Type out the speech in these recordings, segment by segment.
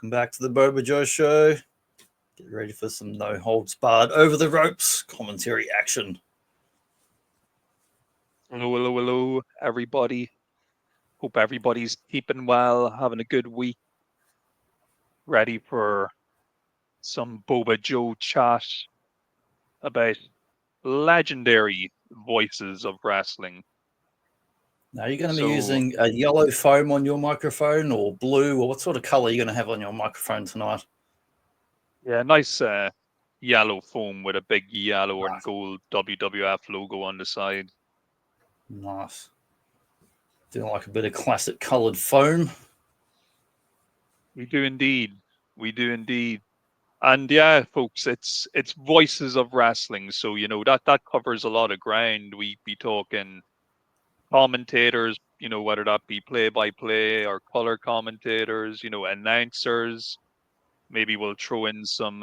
Welcome back to the Boba Joe Show. Get ready for some no holds barred, over the ropes commentary action. Hello, everybody. Hope everybody's keeping well, having a good week. Ready for some Boba Joe chat about legendary voices of wrestling. Now, you're going to be using a yellow foam on your microphone or blue, or what sort of color are you going to have on your microphone tonight? Yeah, nice yellow foam with a big yellow and gold WWF logo on the side. Nice. Doing like a bit of classic colored foam. We do indeed. And yeah, folks, it's voices of wrestling. So, that covers a lot of ground. We be talking commentators, whether that be play-by-play or color commentators, announcers. Maybe we'll throw in some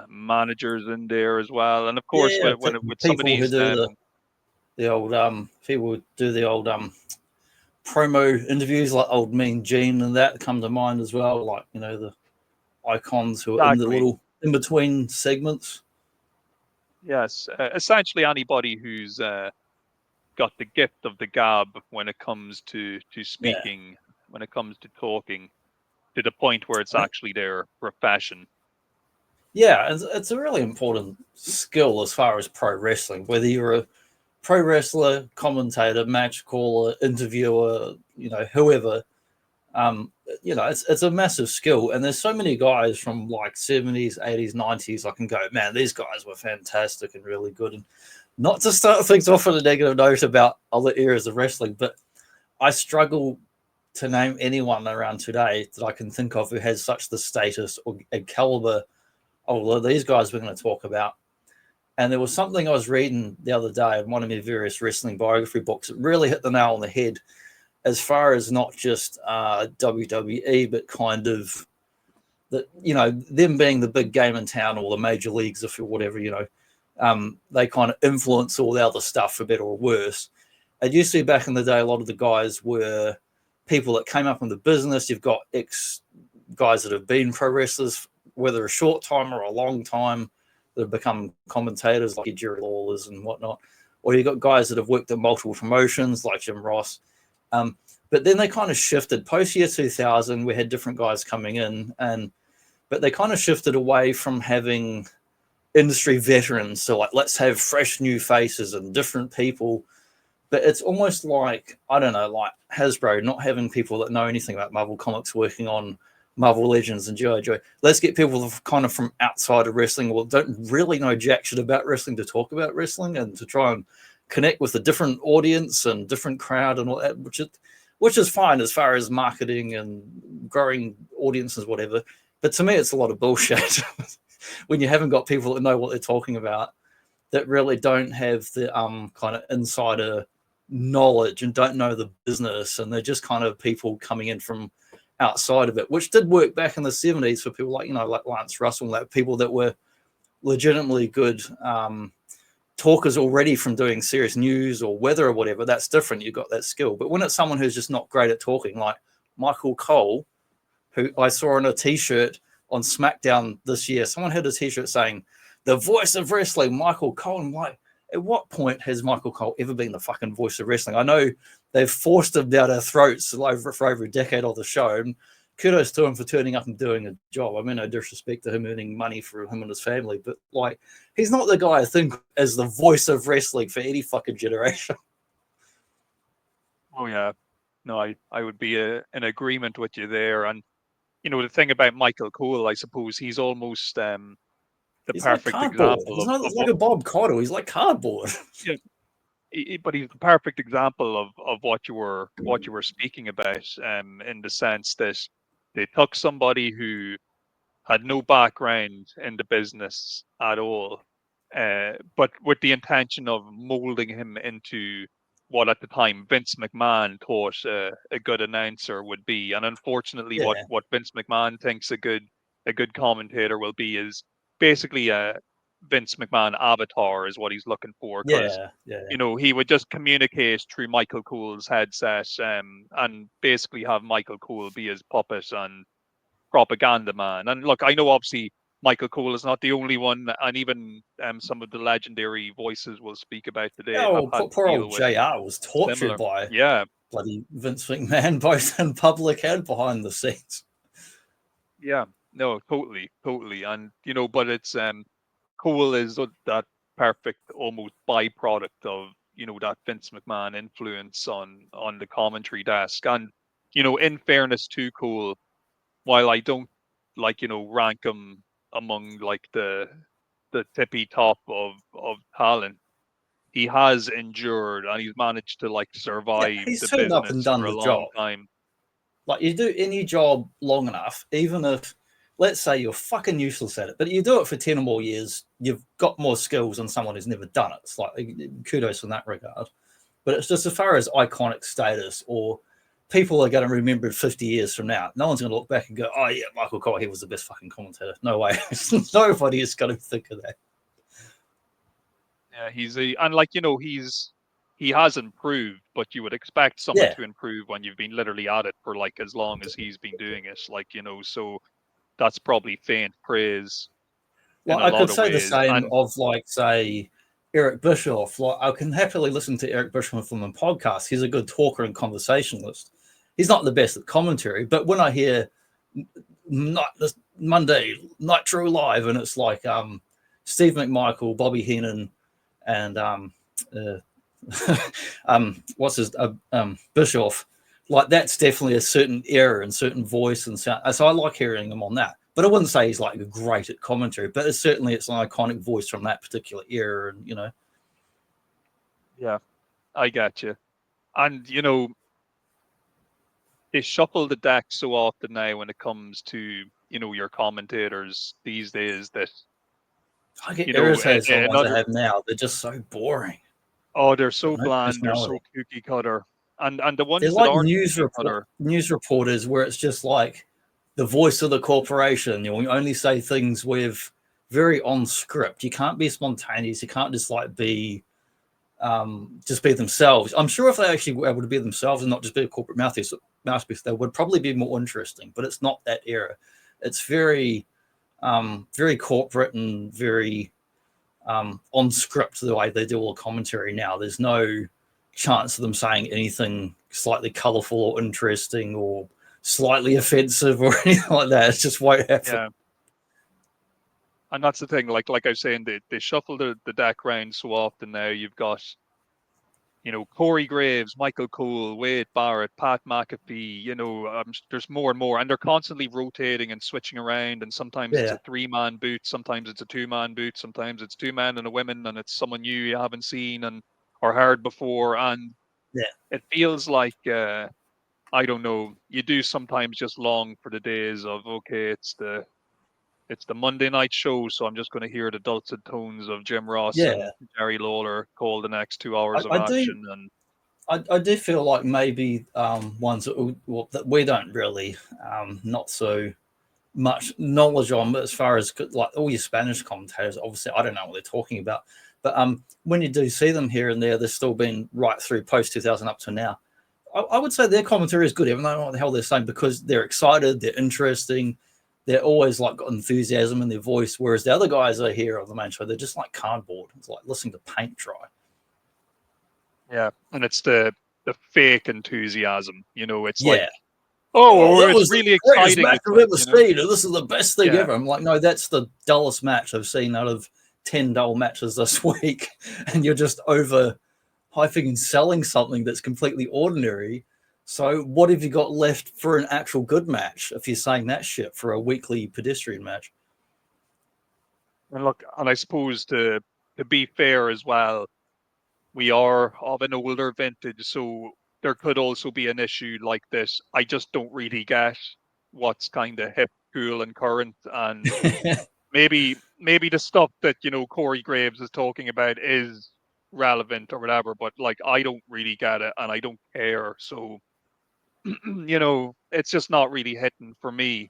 managers in there as well. And of course, with some of people these, who do the old people who do the old promo interviews, like old Mean Gene and that come to mind as well. Like the icons who are in the little in between segments. Yes, essentially anybody who's got the gift of the gab when it comes to speaking, when it comes to talking, to the point where it's actually their profession. Yeah, it's a really important skill as far as pro wrestling. Whether you're a pro wrestler, commentator, match caller, interviewer, whoever, it's a massive skill. And there's so many guys from like 70s, 80s, 90s. I can go, man, these guys were fantastic and really good. And not to start things off on a negative note about other eras of wrestling, but I struggle to name anyone around today that I can think of who has such the status or a caliber of these guys we're going to talk about. And there was something I was reading the other day in one of my various wrestling biography books that really hit the nail on the head as far as not just WWE, but kind of that, them being the big game in town or the major leagues, if whatever, they kind of influence all the other stuff for better or worse. It used to be back in the day, a lot of the guys were people that came up in the business. You've got ex-guys that have been pro wrestlers, whether a short time or a long time, that have become commentators like Jerry Lawlers and whatnot. Or you've got guys that have worked at multiple promotions like Jim Ross. But then they kind of shifted. Post-year 2000, we had different guys coming in, but they kind of shifted away from having industry veterans. So, like, let's have fresh new faces and different people. But it's almost like, I don't know, like Hasbro not having people that know anything about Marvel Comics working on Marvel Legends and G.I. Joe. Let's get people kind of from outside of wrestling or don't really know jack shit about wrestling to talk about wrestling and to try and connect with a different audience and different crowd and all that, which is fine as far as marketing and growing audiences, whatever. But to me, it's a lot of bullshit when you haven't got people that know what they're talking about, that really don't have the kind of insider knowledge and don't know the business, and they're just kind of people coming in from outside of it, which did work back in the 70s for people like, like Lance Russell, like people that were legitimately good talkers already from doing serious news or weather or whatever. That's different. You've got that skill. But when it's someone who's just not great at talking, like Michael Cole, who I saw on a T-shirt on SmackDown this year, someone had a T-shirt saying, "The voice of wrestling, Michael Cole." I'm like, at what point has Michael Cole ever been the fucking voice of wrestling? I know they've forced him down our throats for over a decade of the show, and kudos to him for turning up and doing a job. I mean, no disrespect to him earning money for him and his family, but like, he's not the guy I think as the voice of wrestling for any fucking generation. Oh yeah, no, I would be in agreement with you there. And the thing about Michael Cole, I suppose he's almost he's perfect like example he's not like a Bob Cottle. He's like cardboard. Yeah, but he's the perfect example of what you were speaking about, in the sense that they took somebody who had no background in the business at all, but with the intention of molding him into what at the time Vince McMahon thought a good announcer would be. And unfortunately, what Vince McMahon thinks a good commentator will be is basically a Vince McMahon avatar is what he's looking for, because Yeah. he would just communicate through Michael Cole's headset, and basically have Michael Cole be his puppet and propaganda man. And look, I know obviously Michael Cole is not the only one, and even some of the legendary voices we'll speak about today have Oh, had poor to old deal with JR was tortured similar. by Yeah, bloody Vince McMahon, both in public and behind the scenes. yeah, no, totally, and but it's Cole is that perfect almost byproduct of that Vince McMahon influence on the commentary desk. And in fairness to Cole, while I don't rank him among like the tippy top of talent, he has endured and he's managed to like Yeah, survive he's the turned up and business done for a the long job. time. Like, you do any job long enough, even if, let's say, you're fucking useless at it, but you do it for 10 or more years, you've got more skills than someone who's never done it. It's like, kudos in that regard. But it's just as far as iconic status, or people are going to remember it 50 years from now. No one's going to look back and go, oh, yeah, Michael Cole, he was the best fucking commentator. No way. Nobody is going to think of that. Yeah, he has improved, but you would expect someone to improve when you've been literally at it for like as long as he's been doing it. So that's probably faint praise in Like, a I lot could of say the ways. same And of, like, say, Eric Bischoff. Like, I can happily listen to Eric Bischoff on the podcast. He's a good talker and conversationalist. He's not the best at commentary, but when I hear this Monday Nitro Live, and it's like Steve McMichael, Bobby Heenan, and what's his Bischoff, like, that's definitely a certain era and certain voice and sound. So I like hearing him on that. But I wouldn't say he's like great at commentary, but it's an iconic voice from that particular era, and yeah, I get you. And they shuffle the deck so often now when it comes to your commentators these days that I get irritated with the ones I another have now. They're just so boring. they're so No bland, they're so personality. cookie cutter, and the They're ones that like aren't cookie cutter. news reporters, where it's just like the voice of the corporation. You only say things with very on script. You can't be spontaneous. You can't just like be themselves. I'm sure if they actually were able to be themselves and not just be a corporate mouthpiece, they would probably be more interesting. But it's not that era. It's very very corporate and very on script, the way they do all commentary now. There's no chance of them saying anything slightly colorful or interesting or slightly offensive or anything like that. It just won't happen. Yeah. And that's the thing, like I was saying, they shuffle the deck round so often now. You've got, Corey Graves, Michael Cole, Wade Barrett, Pat McAfee, there's more and more, and they're constantly rotating and switching around. And sometimes it's a 3-man boot, sometimes it's a 2-man boot, sometimes it's 2 men and a woman, and it's someone you haven't seen or heard before. And it feels like, I don't know, you do sometimes just long for the days of, okay, it's the Monday night show, so I'm just going to hear the dulcet tones of Jim Ross and Jerry Lawler call the next 2 hours of action. And I do feel like maybe ones that we don't really not so much knowledge on, but as far as like all your Spanish commentators, obviously I don't know what they're talking about, but when you do see them here and there, they've still been right through post 2000 up to now. I would say their commentary is good, even though I don't know what the hell they're saying, because they're excited, they're interesting. They're always like got enthusiasm in their voice, whereas the other guys I hear on the main show, they're just like cardboard. It's like listening to paint dry. Yeah, and it's the fake enthusiasm. It's like, that was it's really the greatest exciting. match I've ever seen, and this is the best thing ever. I'm like, no, that's the dullest match I've seen out of 10 dull matches this week, and you're just over hyping and selling something that's completely ordinary. So what have you got left for an actual good match if you're saying that shit for a weekly pedestrian match? And look, and I suppose to be fair as well, we are of an older vintage, so there could also be an issue like this. I just don't really get what's kind of hip, cool, and current, and maybe the stuff that Corey Graves is talking about is relevant or whatever, but like I don't really get it, and I don't care. So it's just not really hitting for me.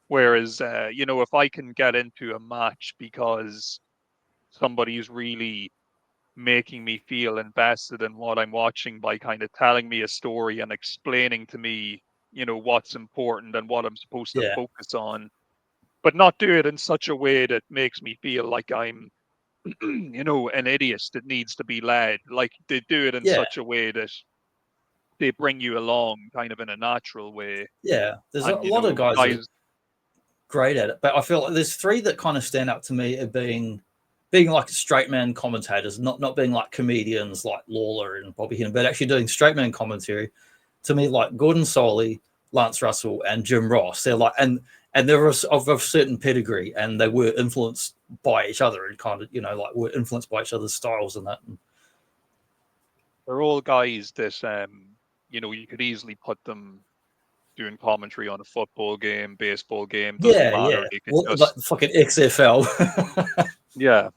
Whereas if I can get into a match because somebody who's really making me feel invested in what I'm watching by kind of telling me a story and explaining to me, you know, what's important and what I'm supposed to Yeah. focus on, but not do it in such a way that makes me feel like I'm, you know, an idiot that needs to be led. Like they do it in Yeah. such a way that they bring you along kind of in a natural way. Yeah. There's a And, you lot of know, guys that are guys, great at it, but I feel like there's three that kind of stand out to me as being like straight man commentators, not being like comedians like Lawler and Bobby Heenan, but actually doing straight man commentary. To me, like Gordon Soley, Lance Russell, and Jim Ross, they're like, and they're of a certain pedigree, and they were influenced by each other and kind of, you know, like were influenced by each other's styles and that. they're all guys that, you know, you could easily put them doing commentary on a football game, baseball game, doesn't Yeah, matter. yeah, They could well, like just, fucking XFL. yeah.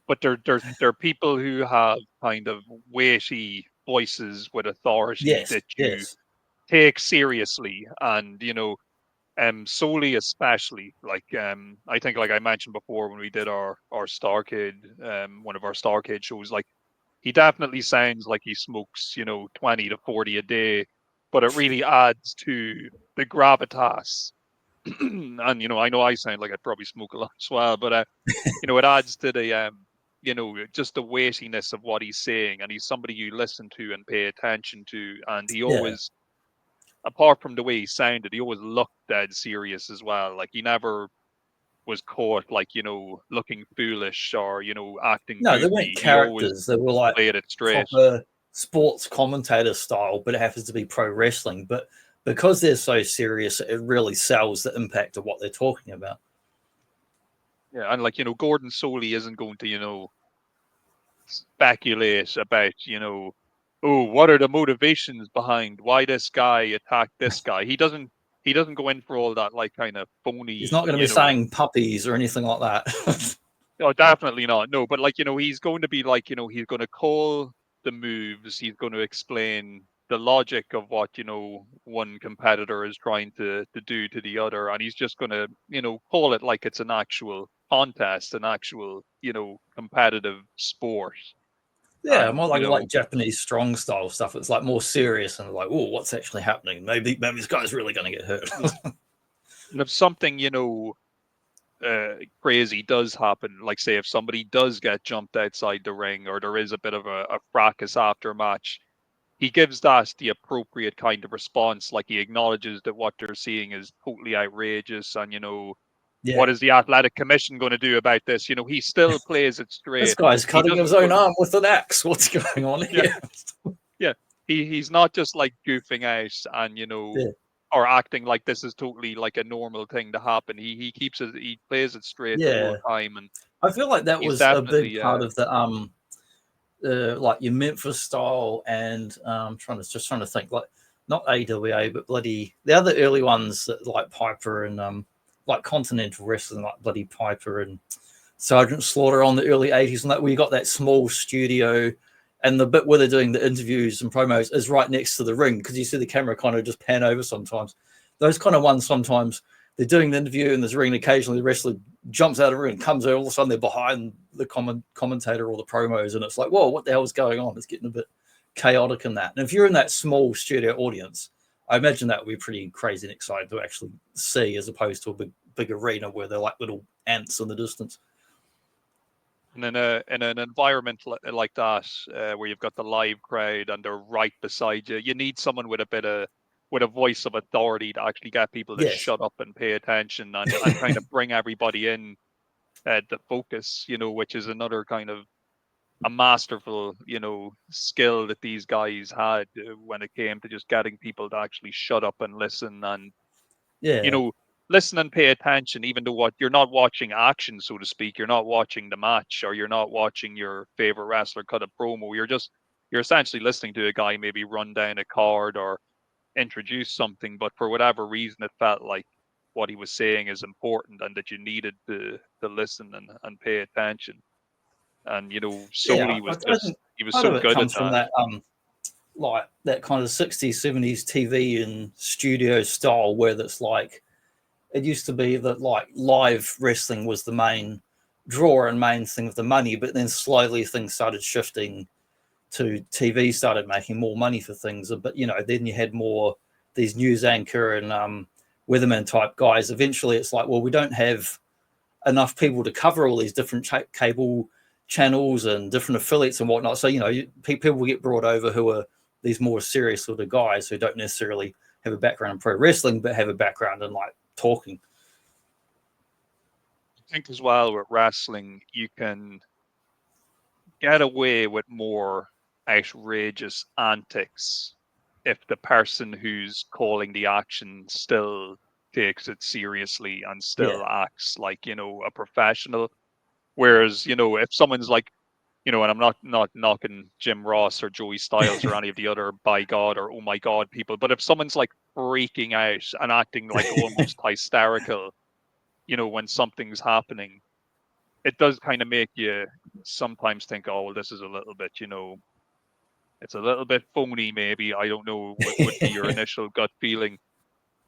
But they're people who have kind of weighty voices with authority Yes, that you yes, take seriously, and you know, Solely especially, like I think like I mentioned before when we did our Starcade, one of our Starcade shows, like he definitely sounds like he smokes, you know, 20 to 40 a day, but it really adds to the gravitas. And you know, I know I sound like I'd probably smoke a lot as well, but you know, it adds to the you know, just the weightiness of what he's saying, and he's somebody you listen to and pay attention to, and he yeah. always, apart from the way he sounded, he always looked dead serious as well. Like he never was caught like, you know, looking foolish or, you know, acting No, they weren't goofy. He always characters. They were like played it straight. proper sports commentator style, but it happens to be pro wrestling. But because they're so serious, it really sells the impact of what they're talking about. Yeah, and like, you know, Gordon Soley isn't going to, you know, speculate about, you know, oh, what are the motivations behind why this guy attacked this guy. He doesn't go in for all that like kind of He's phony, not going to be you know. saying puppies or anything like that. No, definitely not. No, but like, you know, he's going to be like, you know, he's going to call the moves. He's going to explain the logic of what, you know, one competitor is trying to do to the other. And he's just going to, you know, call it like it's an actual contest, an actual, you know, competitive sport. Yeah, And, more you know, like Japanese strong style stuff. It's like more serious and like, oh, what's actually happening? Maybe this guy's really going to get hurt. and if something, you know, crazy does happen, like say if somebody does get jumped outside the ring or there is a bit of a fracas after a match, he gives that the appropriate kind of response. Like he acknowledges that what they're seeing is totally outrageous, and you know, Yeah, what is the athletic commission going to do about this? You know, he still plays it this straight. guy's He cutting his doesn't own go, arm with an axe. What's going on yeah, here? yeah. He's not just like goofing out and you know, Yeah, or acting like this is totally like a normal thing to happen. He keeps it. He plays it straight the whole yeah. time, and I feel like that he's was a big definitely part of the like your Memphis style and trying to think like not AWA but bloody the other early ones that, like Piper and like Continental Wrestling like bloody Piper and Sergeant Slaughter on the early 80s and that where you got that small studio and the bit where they're doing the interviews and promos is right next to the ring because you see the camera kind of just pan over sometimes. Those kind of ones sometimes they're doing the interview in this ring and occasionally the wrestler jumps out of the ring and comes over, all of a sudden they're behind the commentator or the promos and it's like, whoa, what the hell is going on? It's getting a bit chaotic in that. And if you're in that small studio audience, I imagine that would be pretty crazy and exciting to actually see as opposed to a big arena where they're like little ants in the distance. and in an environment like that, where you've got the live crowd and they're right beside you, you need someone with a voice of authority to actually get people to Yes. shut up and pay attention and kind of bring everybody in the focus, you know, which is another kind of a masterful, you know, skill that these guys had when it came to just getting people to actually shut up and listen and, you Yeah. know, listen and pay attention, even to what you're not watching action, so to speak. You're not watching the match or you're not watching your favorite wrestler cut a promo. You're essentially listening to a guy maybe run down a card or introduce something, but for whatever reason, it felt like what he was saying is important and that you needed to listen and pay attention. And, you know, Yeah. Soli was I think he was part so of it good at comes from that. that like that kind of 60s, 70s TV and studio style where that's like it used to be that like live wrestling was the main draw and main thing of the money, but then slowly things started shifting to TV started making more money for things. But, you know, then you had more these news anchor and weatherman type guys. Eventually it's like, well, we don't have enough people to cover all these different cable channels and different affiliates and whatnot. So, you know, people will get brought over who are these more serious sort of guys who don't necessarily have a background in pro wrestling, but have a background in like talking. I think as well with wrestling, you can get away with more outrageous antics if the person who's calling the action still takes it seriously and still acts like, you know, a professional. Whereas, you know, if someone's like, you know, and I'm not knocking Jim Ross or Joey Styles or any of the other by God or oh my God people, but if someone's like freaking out and acting like almost hysterical, you know, when something's happening, it does kind of make you sometimes think, oh, well, this is a little bit, you know, it's a little bit phony, maybe. I don't know what would be your initial gut feeling.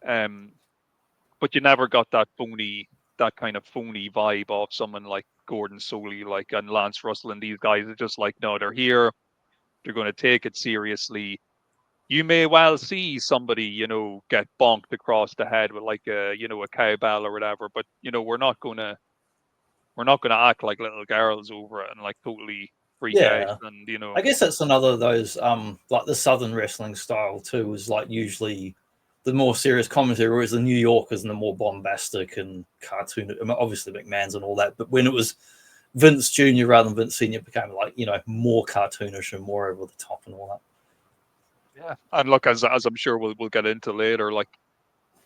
But you never got that kind of phony vibe off someone like Gordon Soley, like, and Lance Russell and these guys are just like, no, they're here. They're going to take it seriously. You may well see somebody, you know, get bonked across the head with like a, you know, a cowbell or whatever, but, you know, we're not going to act like little girls over it and like totally freak out. And, you know, I guess that's another of those, like the Southern wrestling style too, is like usually the more serious commentary, whereas the New Yorkers and the more bombastic and cartoon, I mean, obviously McMahon's and all that, but when it was Vince Jr. rather than Vince Sr., it became like, you know, more cartoonish and more over the top and all that. Yeah, and look, as I'm sure we'll get into later, like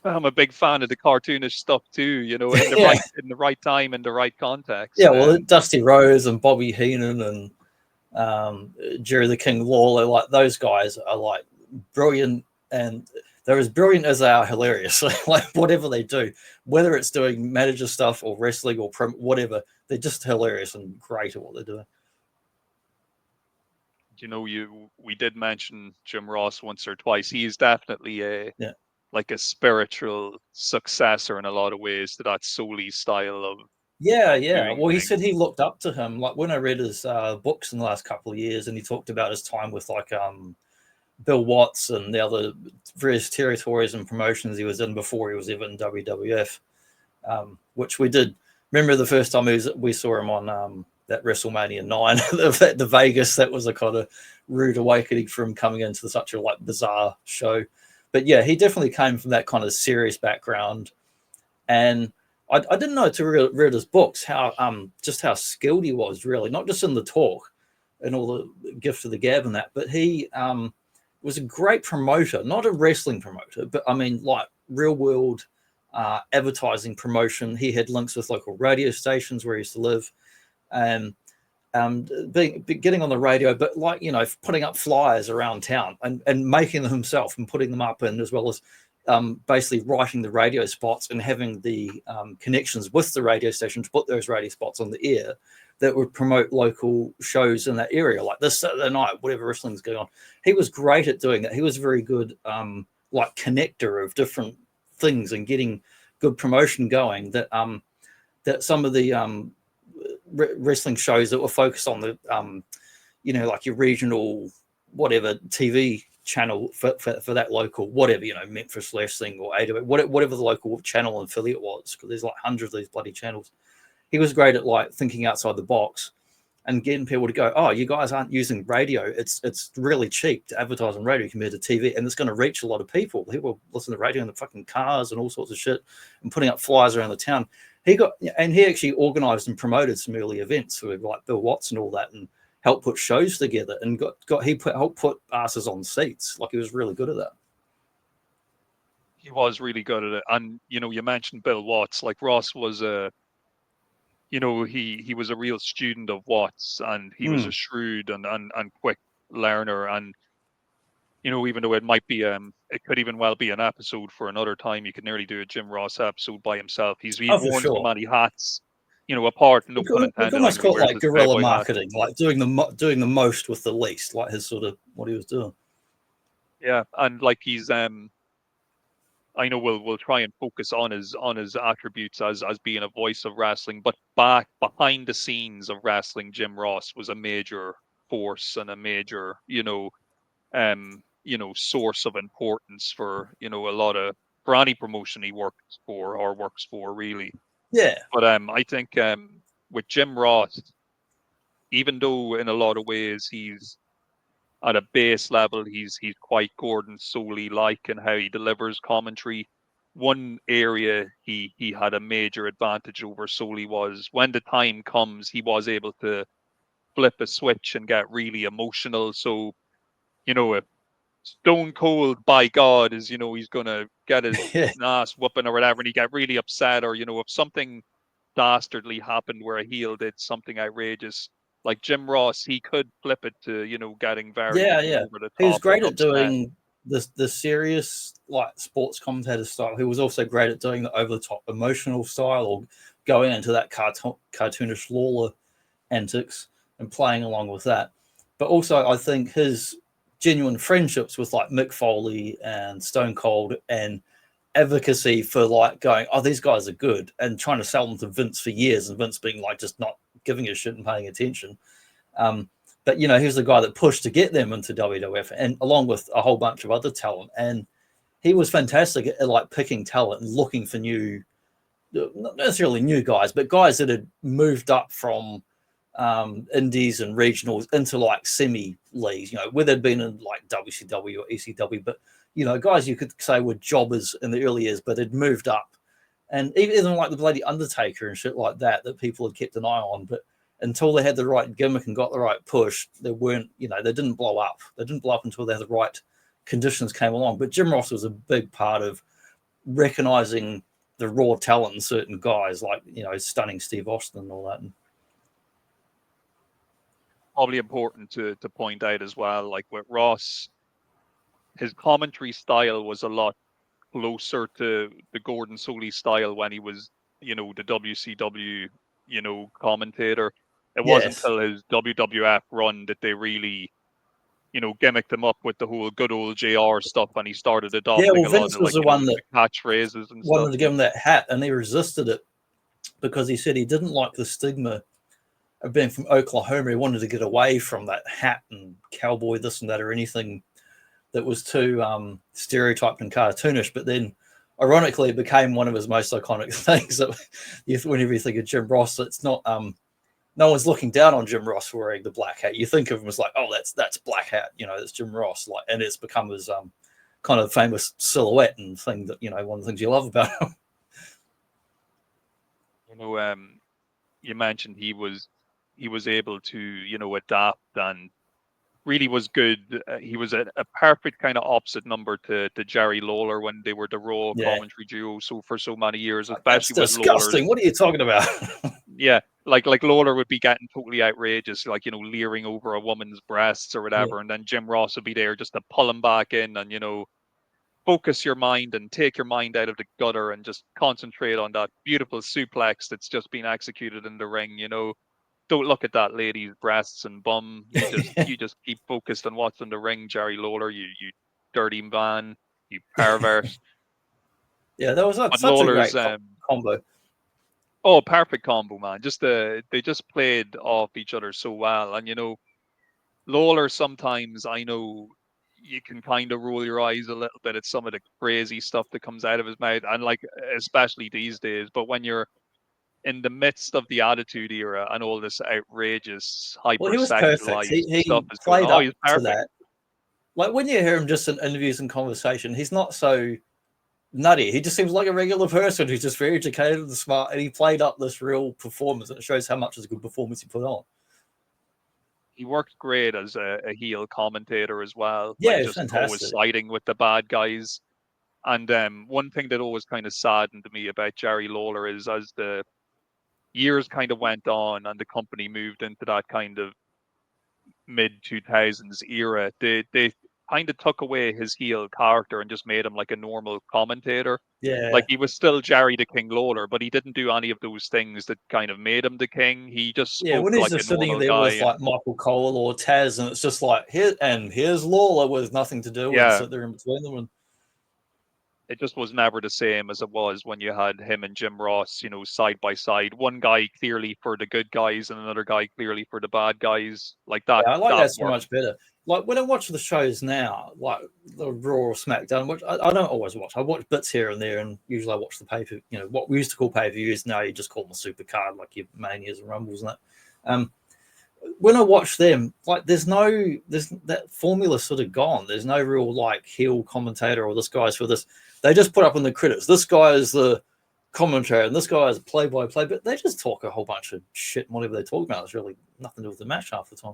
I'm a big fan of the cartoonish stuff too, you know, in the right time, in the right context. Yeah, well, Dusty Rhodes and Bobby Heenan and Jerry the King Lawler, like those guys are like brilliant, and they're as brilliant as they are hilarious. Like whatever they do, whether it's doing manager stuff or wrestling or whatever, they're just hilarious and great at what they're doing. You know, we did mention Jim Ross once or twice. He is definitely like a spiritual successor in a lot of ways to that Soley style of Well, he said he looked up to him. Like when I read his books in the last couple of years, and he talked about his time with like Bill Watts and the other various territories and promotions he was in before he was ever in WWF, which we did. Remember the first time we saw him on that WrestleMania 9, the Vegas, that was a kind of rude awakening for him coming into such a like bizarre show. But yeah, he definitely came from that kind of serious background. And I didn't know to read his books how just how skilled he was, really, not just in the talk and all the gift of the gab and that, but he was a great promoter, not a wrestling promoter, but I mean like real world advertising promotion. He had links with local radio stations where he used to live, and getting on the radio, but like, you know, putting up flyers around town and making them himself and putting them up, and as well as basically writing the radio spots and having the connections with the radio station to put those radio spots on the air that would promote local shows in that area, like this Saturday night, whatever wrestling's going on. He was great at doing that. He was very good, like connector of different things and getting good promotion going. That that some of the wrestling shows that were focused on the, you know, like your regional whatever TV channel for that local whatever, you know, Memphis Wrestling or AW, whatever the local channel and affiliate was, because there's like hundreds of these bloody channels. He was great at like thinking outside the box and getting people to go, oh, you guys aren't using radio. It's really cheap to advertise on radio compared to TV, and it's going to reach a lot of people. People listen to radio in the fucking cars and all sorts of shit and putting up flyers around the town. He actually organized and promoted some early events with like Bill Watts and all that, and helped put shows together, and helped put asses on seats. Like he was really good at that. He was really good at it. And, you know, you mentioned Bill Watts, like Ross was you know, he was a real student of Watts, and he was a shrewd and quick learner. And, you know, even though it might be, it could even well be an episode for another time, you could nearly do a Jim Ross episode by himself. He's worn so many hats, you know, apart, no pun intended. You almost call it like guerrilla marketing, like doing the most with the least, like his sort of what he was doing. Yeah, and like he's I know we'll try and focus on his attributes as being a voice of wrestling, but back behind the scenes of wrestling, Jim Ross was a major force and a major, source of importance for, for any promotion he works for really. Yeah. But I think with Jim Ross, even though in a lot of ways he's at a base level, he's quite Gordon Soley like in how he delivers commentary. One area he had a major advantage over Soley was when the time comes, he was able to flip a switch and get really emotional. So, if Stone Cold, by God, is, he's going to get his ass whooping or whatever, and he get really upset, or, if something dastardly happened where a heel did something outrageous, like Jim Ross, he could flip it to, getting very over the top. He was great at doing the serious, like, sports commentator style. He was also great at doing the over-the-top emotional style, or going into that cartoonish Lawler antics and playing along with that. But also, I think his genuine friendships with, like, Mick Foley and Stone Cold, and advocacy for, like, going, oh, these guys are good, and trying to sell them to Vince for years, and Vince being like just not giving a shit and paying attention. But he was the guy that pushed to get them into WWF, and along with a whole bunch of other talent. And he was fantastic at, like, picking talent and looking for new, not necessarily new guys, but guys that had moved up from indies and regionals into, like, semi leagues, where they'd been in, like, WCW or ECW, but guys you could say were jobbers in the early years, but had moved up. And even like the bloody Undertaker and shit like that people had kept an eye on, but until they had the right gimmick and got the right push, they weren't, they didn't blow up. They didn't blow up until they had the right conditions came along. But Jim Ross was a big part of recognizing the raw talent in certain guys, like, stunning Steve Austin and all that. Probably important to point out as well, like with Ross, his commentary style was a lot closer to the Gordon Soley style when he was, the WCW, commentator. It wasn't until his WWF run that they really, gimmicked him up with the whole good old JR stuff, and he started adopting a lot of, like, the one that catchphrases and wanted stuff. to give him that hat, and he resisted it because he said he didn't like the stigma of being from Oklahoma. He wanted to get away from that hat and cowboy this and that, or anything that was too stereotyped and cartoonish. But then, ironically, it became one of his most iconic things. That whenever you think of Jim Ross, it's not no one's looking down on Jim Ross wearing the black hat. You think of him as like, oh, that's black hat, that's Jim Ross, like, and it's become his kind of famous silhouette and thing that one of the things you love about him. You mentioned he was able to adapt and really was good. He was a perfect kind of opposite number to Jerry Lawler when they were the Raw commentary duo for so many years, especially that's with disgusting. What are you talking about? Yeah, like Lawler would be getting totally outrageous, like, leering over a woman's breasts or whatever, and then Jim Ross would be there just to pull him back in and focus your mind and take your mind out of the gutter and just concentrate on that beautiful suplex that's just been executed in the ring. Don't look at that lady's breasts and bum. You just keep focused on what's in the ring, Jerry Lawler. You dirty man. You pervert. Yeah, that was such a great combo. Oh, perfect combo, man. They just played off each other so well. And Lawler, sometimes I know you can kind of roll your eyes a little bit at some of the crazy stuff that comes out of his mouth, and, like, especially these days. But when you're in the midst of the Attitude Era and all this outrageous hypersexualized stuff is going on, he's perfect. That. Like, when you hear him just in interviews and conversation, he's not so nutty. He just seems like a regular person who's just very educated and smart, and he played up this real performance, and it shows how much is a good performance he put on. He worked great as a heel commentator as well. Yeah, like, just fantastic. Always siding with the bad guys. And one thing that always kind of saddened me about Jerry Lawler is, as the years kind of went on and the company moved into that kind of mid-2000s era, they kind of took away his heel character and just made him like a normal commentator. Yeah. Like, he was still Jerry the King Lawler, but he didn't do any of those things that kind of made him the king. He just spoke when he's like just a sitting normal there guy. with, like, Michael Cole or Taz, and it's just like, here's Lawler with nothing to do, and sit there in between them. And it just was never the same as it was when you had him and Jim Ross, you know, side by side. One guy clearly for the good guys and another guy clearly for the bad guys. Like that. Yeah, I like That that so worked. much better. Like when I watch the shows now, like the Raw or SmackDown, which I don't always watch. I watch bits here and there, and usually I watch the pay-per. You know what we used to call pay-per-views. Now you just call them a super card, like your Manias and Rumbles and that. When I watch them, like there's that formula sort of gone. There's no real like heel commentator or this guy's for this. They just put up in the credits. This guy is the commentator and this guy is play-by-play, but they just talk a whole bunch of shit. And whatever they talk about is really nothing to do with the match half the time.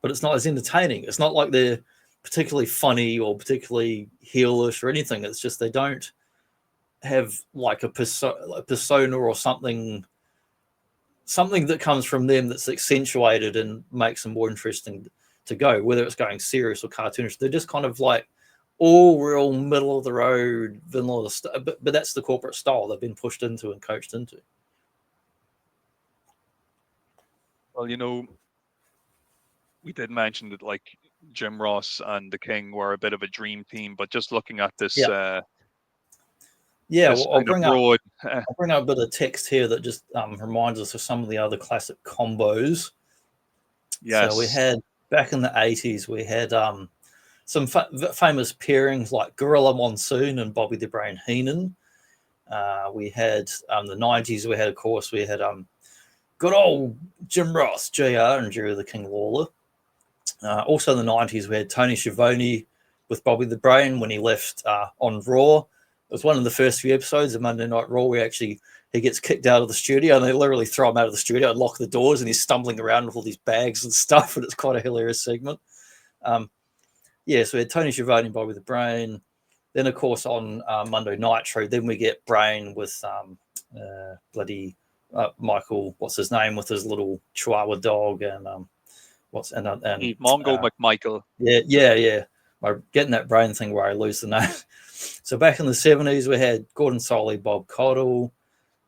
But it's not as entertaining. It's not like they're particularly funny or particularly heelish or anything. It's just they don't have like a persona or something that comes from them that's accentuated and makes them more interesting to go, whether it's going serious or cartoonish. They're just kind of like all real middle of the road, vanilla stuff. But that's the corporate style they've been pushed into and coached into. Well, you know, we did mention that like Jim Ross and the King were a bit of a dream team, but just looking at this, Well, I'll bring up a bit of text here that just reminds us of some of the other classic combos. Yes. So we had back in the 80s, we had some famous pairings like Gorilla Monsoon and Bobby the Brain Heenan. We had the 90s, we had good old Jim Ross, JR, and Jerry the King Lawler. Also in the 90s, we had Tony Schiavone with Bobby the Brain when he left on Raw. It was one of the first few episodes of Monday Night Raw where he gets kicked out of the studio and they literally throw him out of the studio and lock the doors and he's stumbling around with all these bags and stuff, and it's quite a hilarious segment. So we had Tony Schiavone and Bobby the Brain. Then, of course, on Monday Nitro, then we get Brain with Michael, what's his name, with his little Chihuahua dog and Mongo McMichael. Yeah. I'm getting that brain thing where I lose the name. So back in the 70s, we had Gordon Soley, Bob Caudle.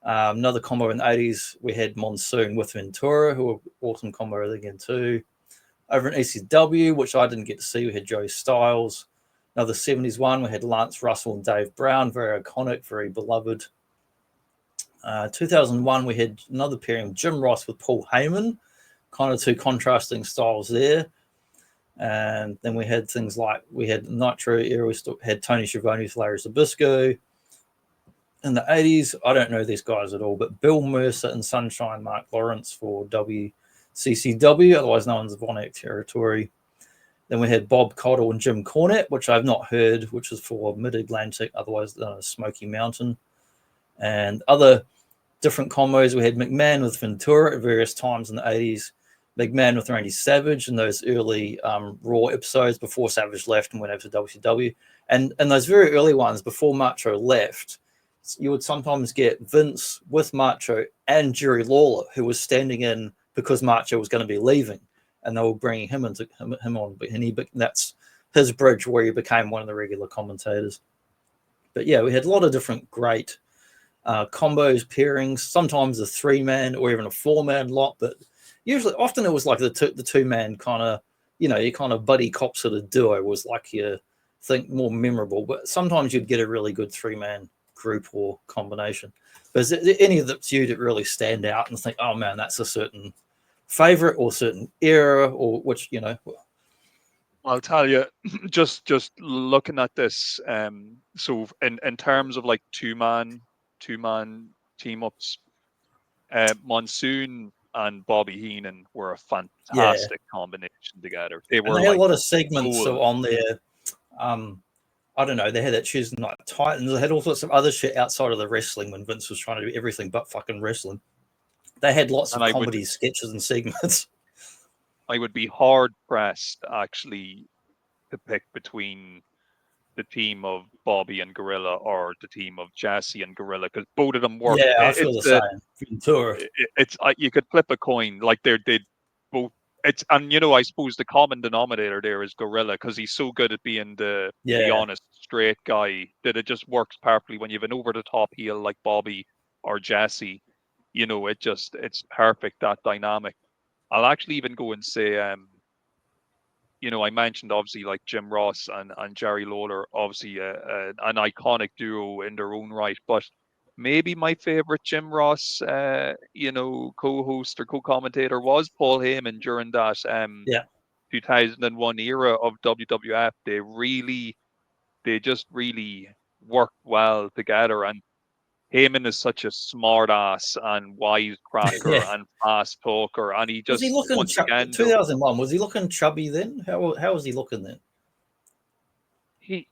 Another combo in the 80s, we had Monsoon with Ventura, who were awesome combo again too. Over in ECW, which I didn't get to see, we had Joey Styles. Another 70s one, we had Lance Russell and Dave Brown, very iconic, very beloved. 2001, we had another pairing, Jim Ross with Paul Heyman, kind of two contrasting styles there. And then we had things like, we had Nitro era, we still had Tony Schiavone with Larry Zbyszko. In the 80s, I don't know these guys at all, but Bill Mercer and Sunshine Mark Lawrence for WCCW, otherwise known as Von Erich Territory. Then we had Bob Caudle and Jim Cornette, which I've not heard, which is for Mid-Atlantic, otherwise known as Smoky Mountain. And other different combos, we had McMahon with Ventura at various times in the 80s, McMahon with Randy Savage in those early Raw episodes before Savage left and went over to WCW. And those very early ones before Macho left, you would sometimes get Vince with Macho and Jerry Lawler, who was standing in because Macho was going to be leaving, and they were bringing him on. And that's his bridge where he became one of the regular commentators. But yeah, we had a lot of different great combos, pairings, sometimes a 3-man or even a 4-man lot, but often it was like the two-man kind of, your kind of buddy cop sort of duo was like your think more memorable, but sometimes you'd get a really good 3-man group or combination. But is there any of that's you that really stand out and think, oh man, that's a certain favorite or certain era, or which, I'll tell you, just looking at this, so in terms of like two-man team ups, Monsoon and Bobby Heenan were a fantastic combination together. They had a lot of segments on there. I don't know, they had that Tuesday Night Titans. They had all sorts of other shit outside of the wrestling when Vince was trying to do everything but fucking wrestling. They had lots of comedy sketches and segments. I would be hard pressed actually to pick between the team of Bobby and Gorilla or the team of Jesse and Gorilla, because both of them work. Yeah, I feel the same. Ventura. It's you could flip a coin, like they both. It's, and I suppose the common denominator there is Gorilla, because he's so good at being the honest, straight guy that it just works perfectly when you have an over the top heel like Bobby or Jesse. It's perfect, that dynamic. I'll actually even go and say, you know, I mentioned obviously like Jim Ross and Jerry Lawler, obviously an iconic duo in their own right. But maybe my favorite Jim Ross, you know, co-host or co-commentator was Paul Heyman during that Yeah. 2001 era of WWF. They just really worked well together. And Heyman is such a smart ass and Yeah. wisecracker and fast talker. And he Was he just, looking once again, though, 2001? Was he looking chubby then? How was he looking then? he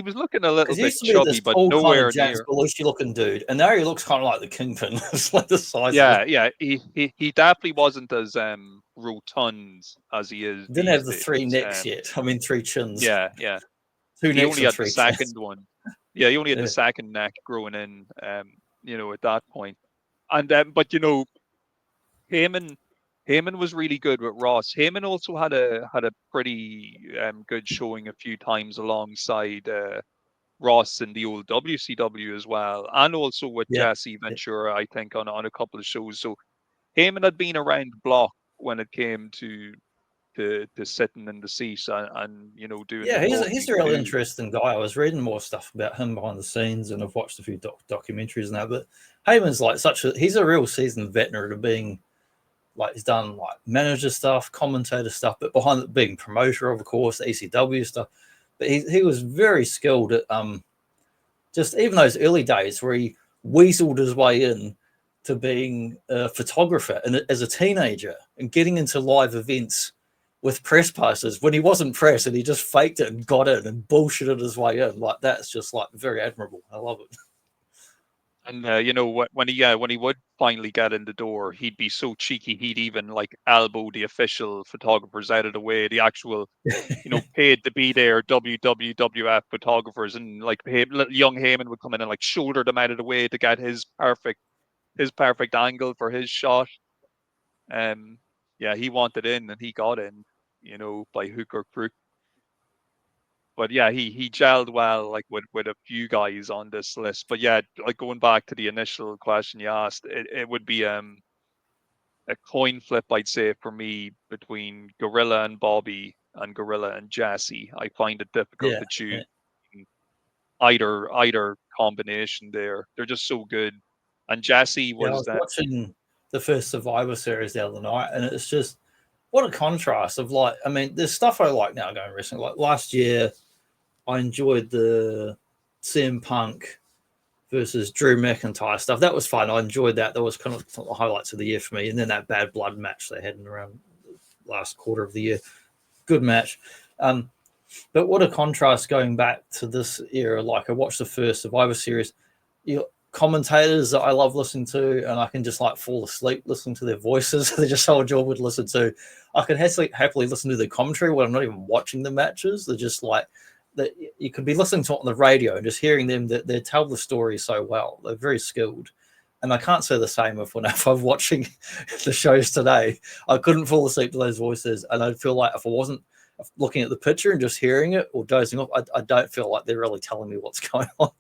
was looking a little Because he bit used to be this chubby, but tall kind of nowhere James near. Belushi looking dude, and now he looks kind of like the Kingpin. It's like the size of Yeah, it. yeah. He definitely wasn't as rotund as he is Didn't these have the days. three necks yet. I mean, three chins. Yeah, yeah. Two He necks only and had the three chins. second one. Yeah, he only had the Yeah. second neck growing in. You know, at that point. And but you know, Heyman Heyman was really good with Ross. Heyman also had a pretty good showing a few times alongside Ross in the old WCW as well, and also with Yeah. Jesse Yeah. Ventura, I think, on a couple of shows. So Heyman had been around the block when it came to sitting in the seat and you know doing the Yeah, he's talking a really too. interesting guy. I was reading more stuff about him behind the scenes, and I've watched a few documentaries and that. But Heyman's like he's a real seasoned veteran of being like he's done like manager stuff, commentator stuff, but behind it being promoter, of course, ECW stuff. But he was very skilled at just even those early days where he weaseled his way in to being a photographer and as a teenager and getting into live events with press passes when he wasn't press and he just faked it and got in and bullshitted his way in. Like that's just like very admirable. I love it. And you know when he would finally get in the door, he'd be so cheeky he'd even like elbow the official photographers out of the way, the actual you know paid to be there WWF photographers, and like young Heyman would come in and like shoulder them out of the way to get his perfect angle for his shot. Um, yeah, he wanted in and he got in, you know, by hook or crook. But yeah, he gelled well like with a few guys on this list. But yeah, like going back to the initial question you asked, it would be a coin flip, I'd say, for me between Gorilla and Bobby and Gorilla and Jesse. I find it difficult Yeah, to choose yeah. either combination there. They're just so good. And Jesse Yeah, I was was that. watching the first Survivor series the other night, and it's just what a contrast of like. I mean, there's stuff I like now going wrestling. Like last year, I enjoyed the CM Punk versus Drew McIntyre stuff. That was fun. I enjoyed that. That was kind of the highlights of the year for me. And then that Bad Blood match they had in around the last quarter of the year. Good match. But what a contrast going back to this era. Like I watched the first Survivor series. You commentators that I love listening to, and I can just like fall asleep listening to their voices. They're just so enjoyable to listen to. I can happily listen to the commentary when I'm not even watching the matches. They're just like that. You could be listening to it on the radio and just hearing them. That they tell the story so well. They're very skilled. And I can't say the same if I'm watching the shows today. I couldn't fall asleep to those voices, and I'd feel like if I wasn't looking at the picture and just hearing it or dozing off, I don't feel like they're really telling me what's going on.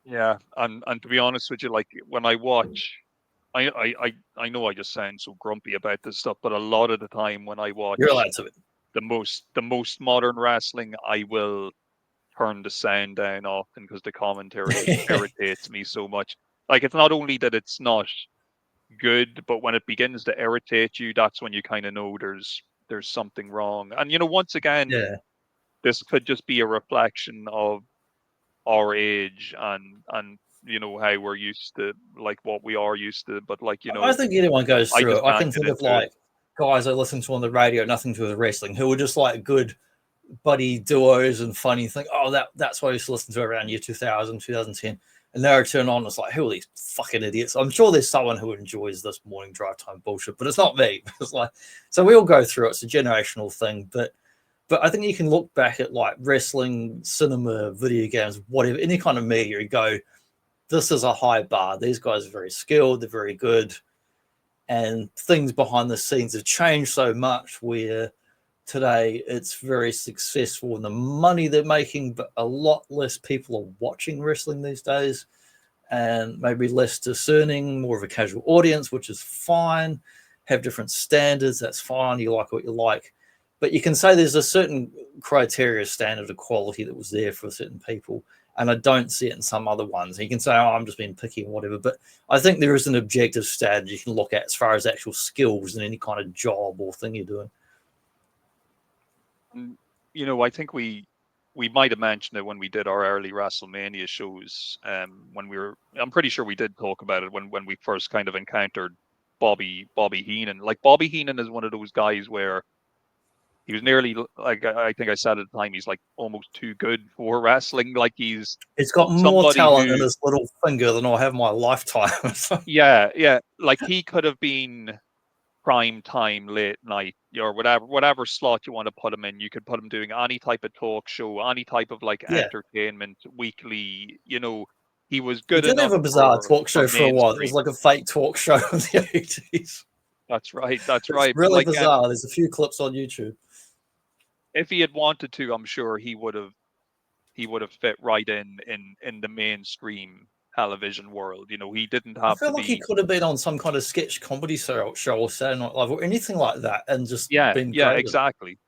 Yeah, and to be honest with you, like when I watch, I know I just sound so grumpy about this stuff, but a lot of the time when I You're watch allowed to. the most modern wrestling, I will turn the sound down often because the commentary irritates me so much. Like it's not only that it's not good, but when it begins to irritate you, that's when you kind of know there's something wrong. And you know, once again, Yeah. this could just be a reflection of our age and you know how we're used to like what we are used to. But like you I know, think anyone goes I through just it. I can't can get think of into it. like guys I listen to on the radio, nothing to do with wrestling, who were just like good buddy duos and funny. Think, oh, that's what I used to listen to around year 2000, 2010. And now I turn on, it's like, who are these fucking idiots? I'm sure there's someone who enjoys this morning drive time bullshit, but it's not me. It's like, so we all go through it. It's a generational thing, but I think you can look back at like wrestling, cinema, video games, whatever, any kind of media, and go, this is a high bar. These guys are very skilled, they're very good, and things behind the scenes have changed so much where today it's very successful in the money they're making, but a lot less people are watching wrestling these days, and maybe less discerning, more of a casual audience, which is fine. Have different standards, that's fine. You like what you like. but you can say there's a certain criteria standard of quality that was there for certain people, and I don't see it in some other ones. You can say, oh, I'm just being picky and whatever, but I think there is an objective standard you can look at as far as actual skills in any kind of job or thing you're doing. You know, I think we might have mentioned it when we did our early WrestleMania shows. When we were, I'm pretty sure we did talk about it when we first kind of encountered Bobby Heenan. Like, Bobby Heenan is one of those guys where he was nearly, like, I think I said at the time, he's like almost too good for wrestling. Like, he's got more somebody talent in who, his little finger than I'll have in my lifetime. yeah, like he could have been prime time, late night, or whatever slot you want to put him in. You could put him doing any type of talk show, any type of like Yeah. entertainment, weekly. You know, he was He good did enough have a bizarre talk show for a while. It was mainstream. like a fake talk show in the 80s. That's right. That's It's right. But really like, bizarre. There's a few clips on YouTube. if he had wanted to, I'm sure he would have fit right in the mainstream television world. You know, he didn't I have feel to like he be. could have been on some kind of sketch comedy show or Saturday Night Live or anything like that and just Yeah, been yeah, great. exactly.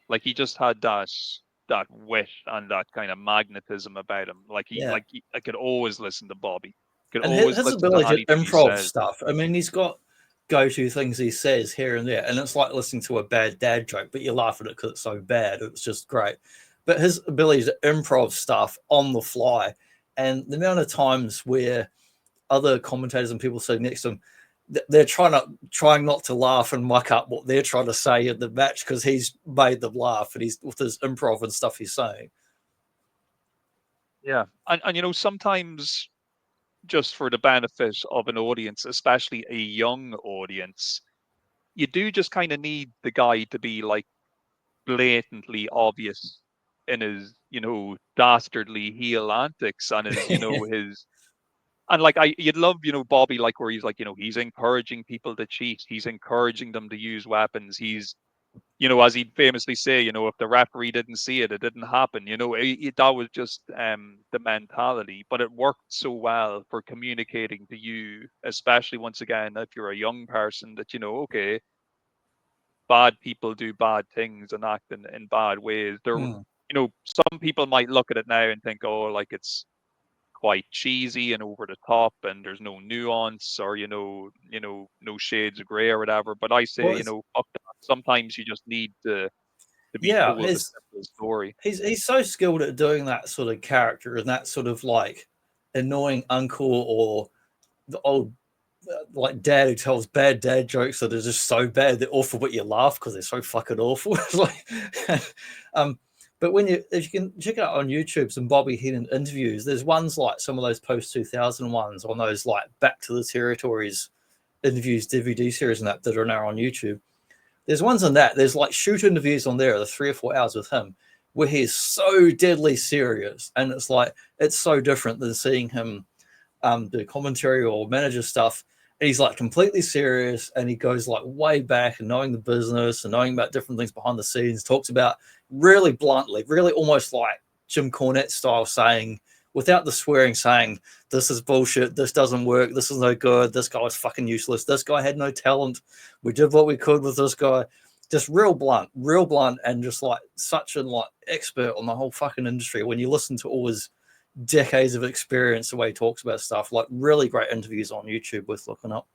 Like, he just had that wit and that kind of magnetism about him. Like, I could always listen to Bobby. Could And always his listen to ability to anything he improv says. stuff. I mean, he's got go-to things he says here and there, and it's like listening to a bad dad joke, but you laugh at it because it's so bad. It's just great. But his ability to improv stuff on the fly, and the amount of times where other commentators and people sitting next to him, they're trying not to laugh and muck up what they're trying to say in the match because he's made them laugh and he's with his improv and stuff he's saying. Yeah, and you know, sometimes, just for the benefit of an audience, especially a young audience, you do just kind of need the guy to be like blatantly obvious in his, you know, dastardly heel antics and his, you know, his. And like, you'd love, you know, Bobby, like, where he's like, you know, he's encouraging people to cheat, he's encouraging them to use weapons, he's, you know, as he'd famously say, you know, if the referee didn't see it, it didn't happen. You know, that was just the mentality, but it worked so well for communicating to you, especially once again, if you're a young person, that, you know, okay, bad people do bad things and act in bad ways. You know, some people might look at it now and think, oh, like, it's quite cheesy and over the top and there's no nuance, or, you know, no shades of gray or whatever. But I say, Well, you know, fuck that. Sometimes you just need to be yeah, told a simple story. he's so skilled at doing that sort of character and that sort of like annoying uncle or the old like dad who tells bad dad jokes that are just so bad they're awful, but you laugh because they're so fucking awful. But if you can check out on YouTube some Bobby Heenan interviews, there's ones like some of those post 2000 ones on those like Back to the Territories interviews DVD series and that are now on YouTube. There's ones on that. There's like shoot interviews on there, the 3 or 4 hours with him, where he's so deadly serious, and it's like it's so different than seeing him do commentary or manager stuff. And he's like completely serious, and he goes like way back and knowing the business and knowing about different things behind the scenes. Talks about really bluntly, really almost like Jim Cornette style, saying without the swearing, saying this is bullshit, this doesn't work, this is no good, this guy was fucking useless, this guy had no talent, we did what we could with this guy. Just real blunt, and just like such a like expert on the whole fucking industry. When you listen to all his decades of experience, the way he talks about stuff, like really great interviews on YouTube worth looking up.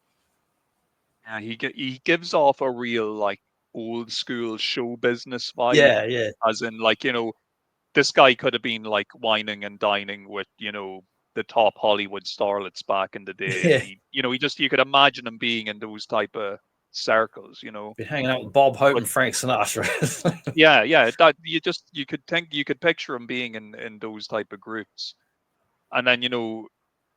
Yeah, he gives off a real like old school show business vibe. Yeah. As in, like, you know, this guy could have been like whining and dining with, you know, the top Hollywood starlets back in the day, Yeah. and he, you know, you could imagine him being in those type of circles, you know. Be hanging out with Bob Hope But and Frank Sinatra. yeah, that you could picture him being in those type of groups. And then, you know,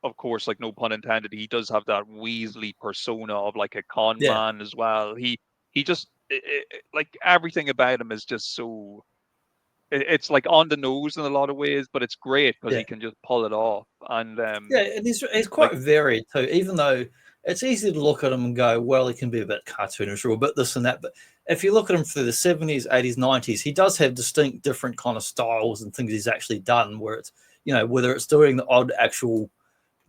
of course, like, no pun intended, he does have that Weasley persona of like a con Yeah. man as well. He just like, everything about him is just so, it's like on the nose in a lot of ways, but it's great because he can just pull it off. And yeah, and he's like, quite varied too, even though it's easy to look at him and go, well, he can be a bit cartoonish or a bit this and that. But if you look at him through the 70s, 80s, 90s, he does have distinct different kind of styles and things he's actually done, where it's, you know, whether it's doing the odd actual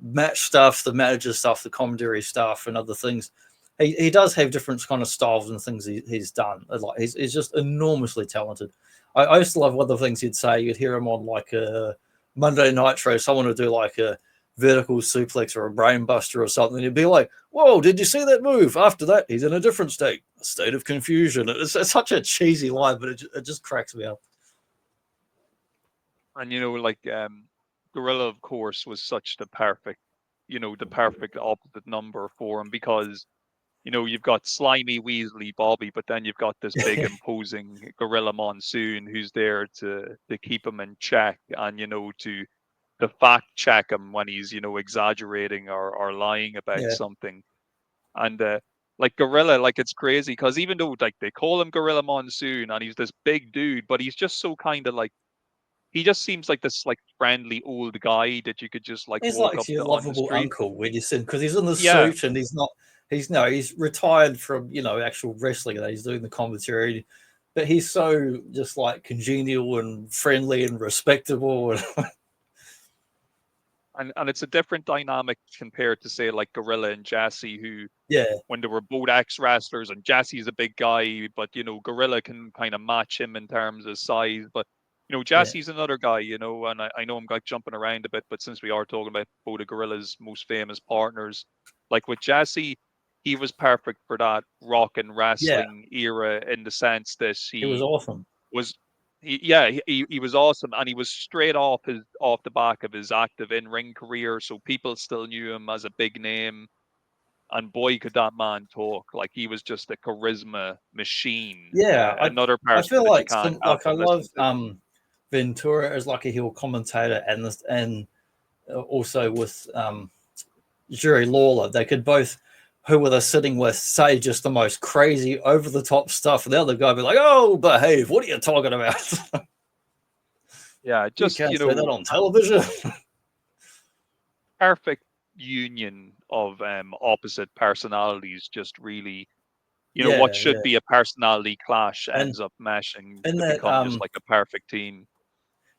match stuff, the manager stuff, the commentary stuff, and other things. he does have different kind of styles and things he's done. Like he's just enormously talented. I used to love one of the things he'd say. You'd hear him on like a Monday Nitro. Someone would do like a vertical suplex or a brain buster or something. He'd be like, "Whoa, did you see that move?" After that, he's in a different state, a state of confusion. It's such a cheesy line, but it just cracks me up. And like Gorilla, of course, was such the perfect, the perfect opposite number for him, because you've got slimy Weasley Bobby, but then you've got this big imposing Gorilla Monsoon who's there to keep him in check, and to fact check him when he's exaggerating or lying about something. And like Gorilla, like it's crazy because even though like they call him Gorilla Monsoon and he's this big dude, but he's just so kind of like, he just seems like this like friendly old guy that you could just like He's walk like up your to on the lovable street. uncle when you see him, because he's in the suit and he's retired from actual wrestling and he's doing the commentary, but he's so just like congenial and friendly and respectable. And it's a different dynamic compared to say like Gorilla and Jassy, who when they were both ex-wrestlers, and Jassy's a big guy, but Gorilla can kind of match him in terms of size. But Jassy's another guy, and I know I'm like jumping around a bit, but since we are talking about both of Gorilla's most famous partners, like with Jassy, he was perfect for that rock and wrestling era in the sense that he was awesome. He was awesome, and he was straight off the back of his active in-ring career, so people still knew him as a big name. And boy, could that man talk! Like he was just a charisma machine. Yeah, another person I feel that like you can't help I but love listen to. Ventura as like a heel commentator, and also with Jerry Lawler. They could both, who they're sitting with, say just the most crazy, over the top stuff, and the other guy would be like, "Oh, behave! What are you talking about?" Yeah, just you can't say that on television. Perfect union of opposite personalities. Just really, what should be a personality clash ends up meshing to become just like a perfect team.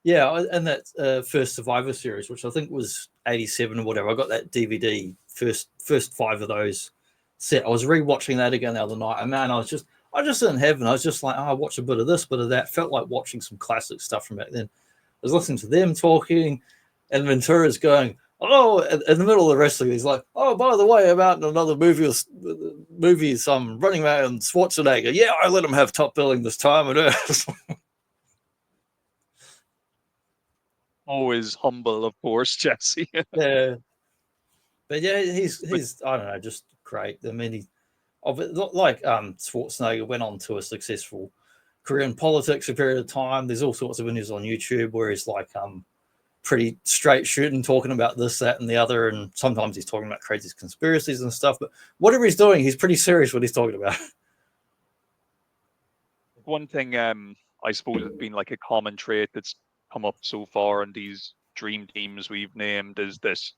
Yeah, and that first Survivor Series, which I think was 87 or whatever, I got that DVD, first 5 of those set. I was rewatching that again the other night, and man, I was just in heaven. I was just like, I watch a bit of this, bit of that. Felt like watching some classic stuff from back then. I was listening to them talking, and Ventura's going, "Oh," in the middle of the wrestling, he's like, "Oh, by the way, about another movie, some Running Man and Schwarzenegger. Yeah, I let him have top billing this time." And always humble, of course, Jesse. Yeah, but yeah, he's I don't know, just great. I mean, like Schwarzenegger went on to a successful career in politics a period of time. There's all sorts of videos on YouTube where he's like pretty straight shooting, talking about this, that, and the other, and sometimes he's talking about crazy conspiracies and stuff. But whatever he's doing, he's pretty serious what he's talking about. One thing, I suppose, has been like a common trait that's come up so far in these dream teams we've named is this.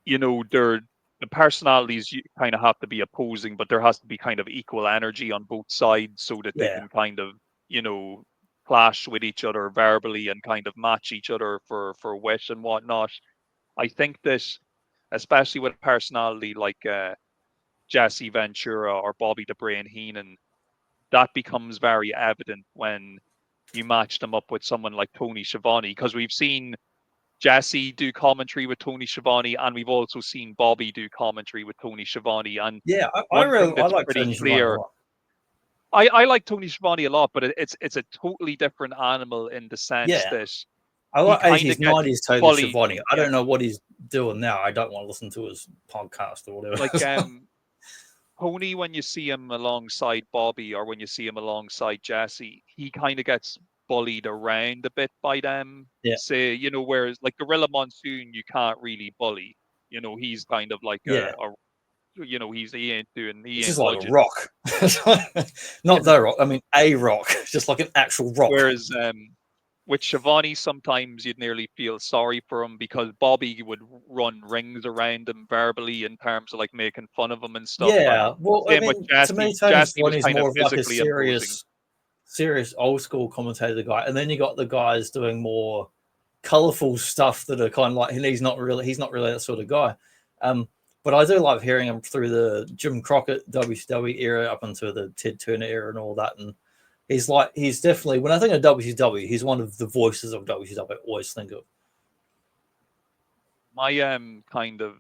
The personalities kind of have to be opposing, but there has to be kind of equal energy on both sides so that they can kind of, clash with each other verbally and kind of match each other for wish and whatnot. I think that, especially with a personality like Jesse Ventura or Bobby the Brain Heenan, that becomes very evident when you match them up with someone like Tony Schiavone, because we've seen Jesse do commentary with Tony Schiavone, and we've also seen Bobby do commentary with Tony Schiavone. And I like pretty clear. I like Tony Schiavone a lot, but it's a totally different animal in the sense that I like 80s, 90s Tony Schiavone. I don't know what he's doing now. I don't want to listen to his podcast or whatever. Like Tony, when you see him alongside Bobby or when you see him alongside Jesse, he kind of gets bullied around a bit by them. Say, whereas like Gorilla Monsoon, you can't really bully. He's kind of like he ain't doing. He He's ain't just like a rock, not the rock. I mean, a rock, just like an actual rock. Whereas with Schiavone, sometimes you'd nearly feel sorry for him because Bobby would run rings around him verbally in terms of like making fun of him and stuff. Yeah, well, I mean, to me, Tony Schiavone is more of like a serious old school commentator guy, and then you got the guys doing more colorful stuff that are kind of like, and he's not really that sort of guy. But But I do love hearing him through the Jim Crockett WCW era up into the Ted Turner era and all that. And he's definitely, when I think of WCW, he's one of the voices of WCW I always think of. My kind of,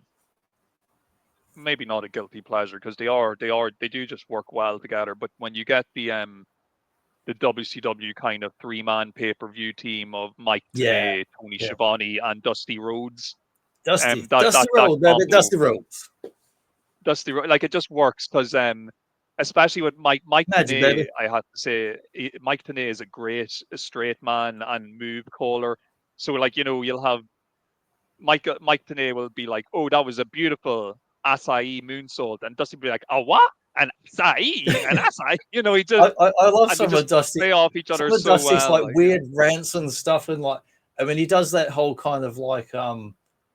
maybe not a guilty pleasure, because they do just work well together. But when you get the WCW kind of 3-man pay-per-view team of Mike Tenay, Tony Schiavone, and Dusty Rhodes, Dusty Rhodes, Dusty Rhodes, like, it just works because especially with Mike Magic, Tenay, baby. I have to say, Mike Tenay is a great straight man and move caller. So, like, you'll have Mike Tenay will be like, "Oh, that was a beautiful acai moonsault," and Dusty will be like, "A what? An acai? An acai?" He just I love and some of Dusty. play off each other Some of so Dusty's well. like weird rants and stuff, and like, I mean, he does that whole kind of like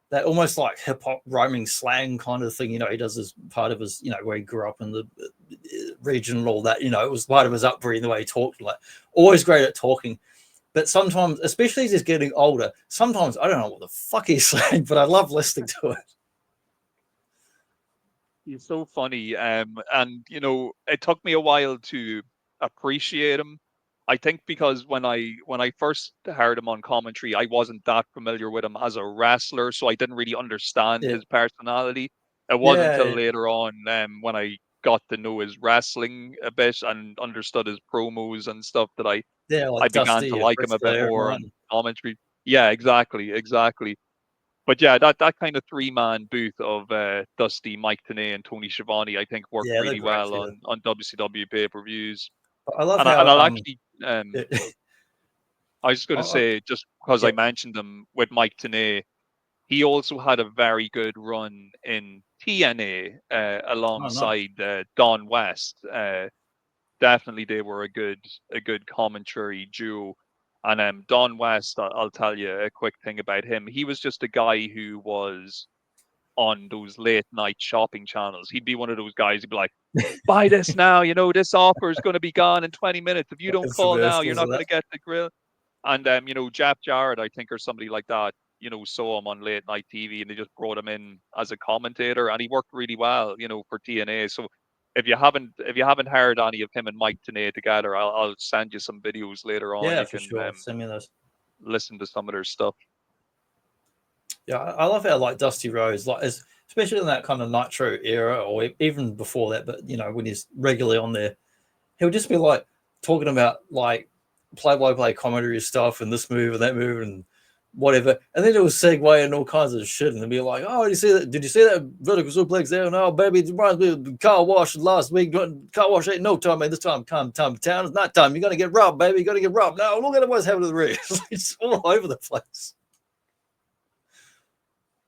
that almost like hip hop rhyming slang kind of thing. He does as part of his, where he grew up in the region and all that. It was part of his upbringing, the way he talked. Like, always great at talking. But sometimes, especially as he's getting older, sometimes I don't know what the fuck he's saying, but I love listening to it. He's so funny, and it took me a while to appreciate him. I think because when I first heard him on commentary, I wasn't that familiar with him as a wrestler, so I didn't really understand his personality. It wasn't until later on, when I got to know his wrestling a bit and understood his promos and stuff, that I like began Dusty to like him a bit Flair, more on commentary. Yeah, exactly. But yeah, that kind of 3-man booth of Dusty, Mike Tenay, and Tony Schiavone, I think worked really well on WCW pay-per-views. I love and how I'll actually, I was just going to say, just because I mentioned them with Mike Tenay, he also had a very good run in TNA alongside Don West. Definitely, they were a good commentary duo. And Don West, I'll tell you a quick thing about him. He was just a guy who was on those late night shopping channels. He'd be one of those guys who'd be like, "Buy this now, this offer is going to be gone in 20 minutes. If you don't call now, you're not going to get the grill." And Jeff Jarrett, I think, or somebody like that, saw him on late night TV, and they just brought him in as a commentator, and he worked really well, for TNA. So if you haven't heard any of him and Mike Tenay together, I'll send you some videos later on. Yeah, you for can sure. Send me those. Listen to some of their stuff. Yeah, I love how like Dusty Rhodes, like especially in that kind of Nitro era, or even before that. But when he's regularly on there, he'll just be like talking about like play-by-play commentary stuff and this move and that move and whatever, and then it was segue and all kinds of shit, and they'd be like, "Oh, did you see that? Did you see that vertical suplex there? No, baby, it reminds me of the car wash last week. Car wash ain't no time, man. This time to town. It's not time. You're gonna get robbed, baby. You're gonna get robbed. No, look at what's happening to the ring." It's all over the place.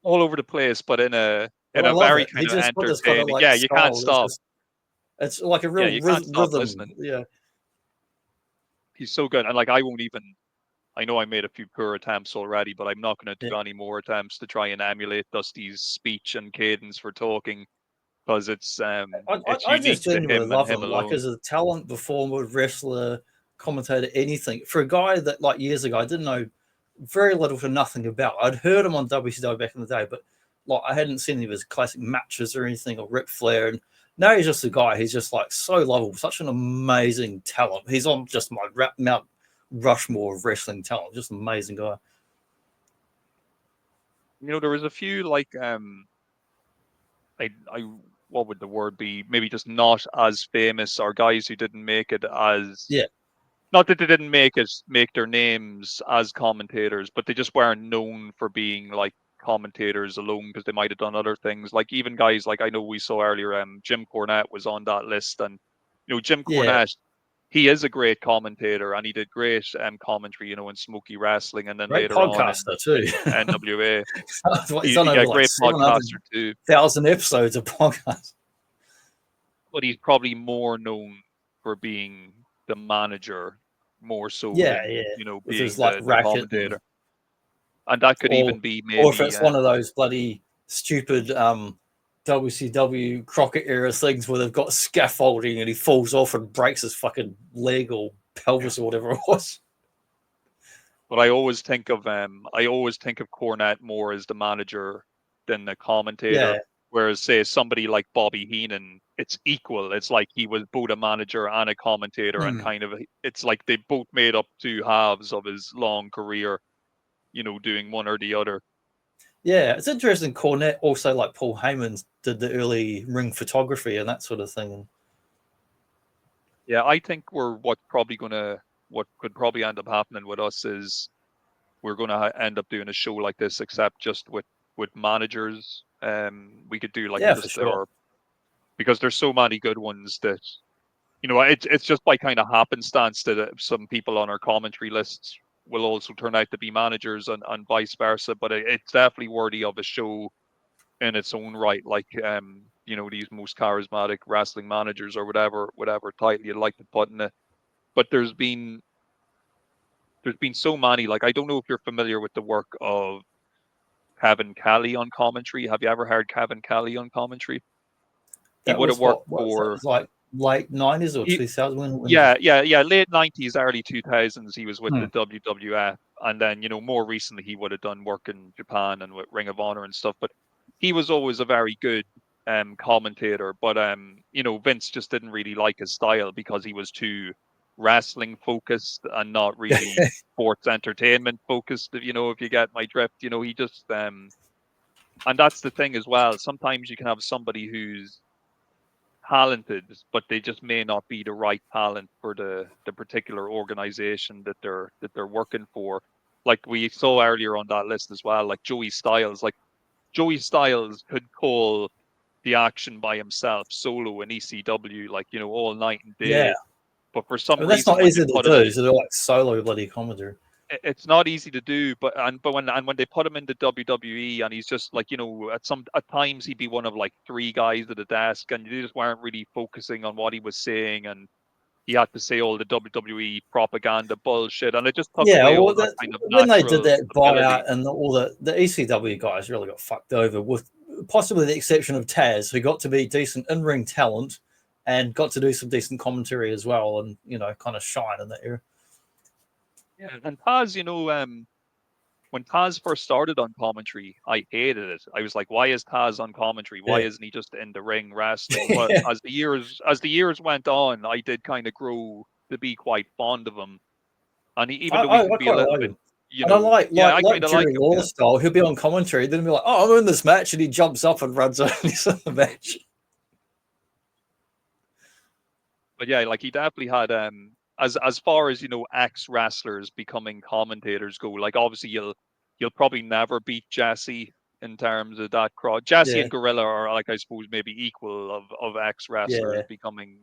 All over the place, but in a very kind of entertaining. Like, you can't stop. It's like a real rhythm. Listening. Yeah, he's so good, and like I know I made a few poor attempts already, but I'm not going to do any more attempts to try and emulate Dusty's speech and cadence for talking, because it's I unique just to genuinely him love and him him. alone. Like as a talent, performer, wrestler, commentator, anything. For a guy that like years ago I didn't know very little to nothing about. I'd heard him on WCW back in the day, but like I hadn't seen any of his classic matches or anything, or Ric Flair. And now he's just a guy. He's just like so lovable, such an amazing talent. He's on just my Mount Rushmore of wrestling talent. Just an amazing guy. There was a few like what would the word be? Maybe just not as famous, or guys who didn't make it as not that they didn't make their names as commentators, but they just weren't known for being like commentators alone, because they might have done other things. Like even guys like I know we saw earlier, Jim Cornette was on that list, and Jim Cornette, he is a great commentator, and he did great commentary, in Smoky Wrestling, and then great later on too. in NWA. He's on over great podcaster too. 1,000 episodes of podcasts. But he's probably more known for being the manager, more so than being the commentator. And that could even be maybe, or if it's one of those bloody stupid WCW Crockett era things where they've got scaffolding and he falls off and breaks his fucking leg or pelvis or whatever it was. But I always think of Cornette more as the manager than the commentator. Whereas, say, somebody like Bobby Heenan, it's equal. It's like he was both a manager and a commentator, and kind of, it's like they both made up two halves of his long career, you know, doing one or the other. Yeah, it's interesting. Cornette also, like Paul Heyman, did the early ring photography and that sort of thing. Yeah, I think what could probably end up happening with us is we're gonna end up doing a show like this, except just with managers. We could do like Yeah, for just sure. because there's so many good ones that, you know, it's just by kind of happenstance that some people on our commentary lists will also turn out to be managers, and vice versa. But it's definitely worthy of a show in its own right. Like, you know, these most charismatic wrestling managers, or whatever title you'd like to put in it. But there's been so many. Like, I don't know if you're familiar with the work of Kevin Kelly on commentary. Have you ever heard Kevin Kelly on commentary? He That would have was worked what was that? It for was like late 90s or 2000 when yeah, late 90s, early 2000s. He was with the Hmm. WWF, and then, you know, more recently he would have done work in Japan and with Ring of Honor and stuff. But he was always a very good commentator. But you know, Vince just didn't really like his style because he was too wrestling focused and not really sports entertainment focused. If you know, if you get my drift, you know, he just and that's the thing as well. Sometimes you can have somebody who's talented, but they just may not be the right talent for the particular organization that they're working for. Like we saw earlier on that list as well, like Joey Styles. Like, Joey Styles could call the action by himself solo in ECW, like, you know, all night and Yeah. day. But for some And that's reason, not when they easy to put him do. in, So they're like solo bloody commentary. it's not easy to do. But when they put him into WWE, and he's just like, you know, at times he'd be one of like three guys at a desk, and they just weren't really focusing on what he was saying, and he had to say all the WWE propaganda bullshit, and it just took Yeah, away well, all that kind of when they did natural that ability. buyout, and all the ECW guys really got fucked over, with possibly the exception of Taz, who got to be decent in-ring talent and got to do some decent commentary as well, and, you know, kind of shine in that era. Yeah, and Taz, you know, when Taz first started on commentary, I hated it. I was like, why is Taz on commentary? Why Yeah. isn't he just in the ring wrestling? But as the years went on, I did kind of grow to be quite fond of him. And even though he I can be a quite little like bit, him. you And I know, yeah, I like kind of like Jerry him. Lawler Yeah. style. He'll be on commentary, then he'll be like, "Oh, I'm in this match," and he jumps up and runs on. He's in the match. But yeah, like he definitely had as far as, you know, ex wrestlers becoming commentators go, like obviously you'll probably never beat Jesse in terms of that crowd. Jesse Yeah, and Gorilla are, like, I suppose, maybe equal of ex wrestlers yeah. becoming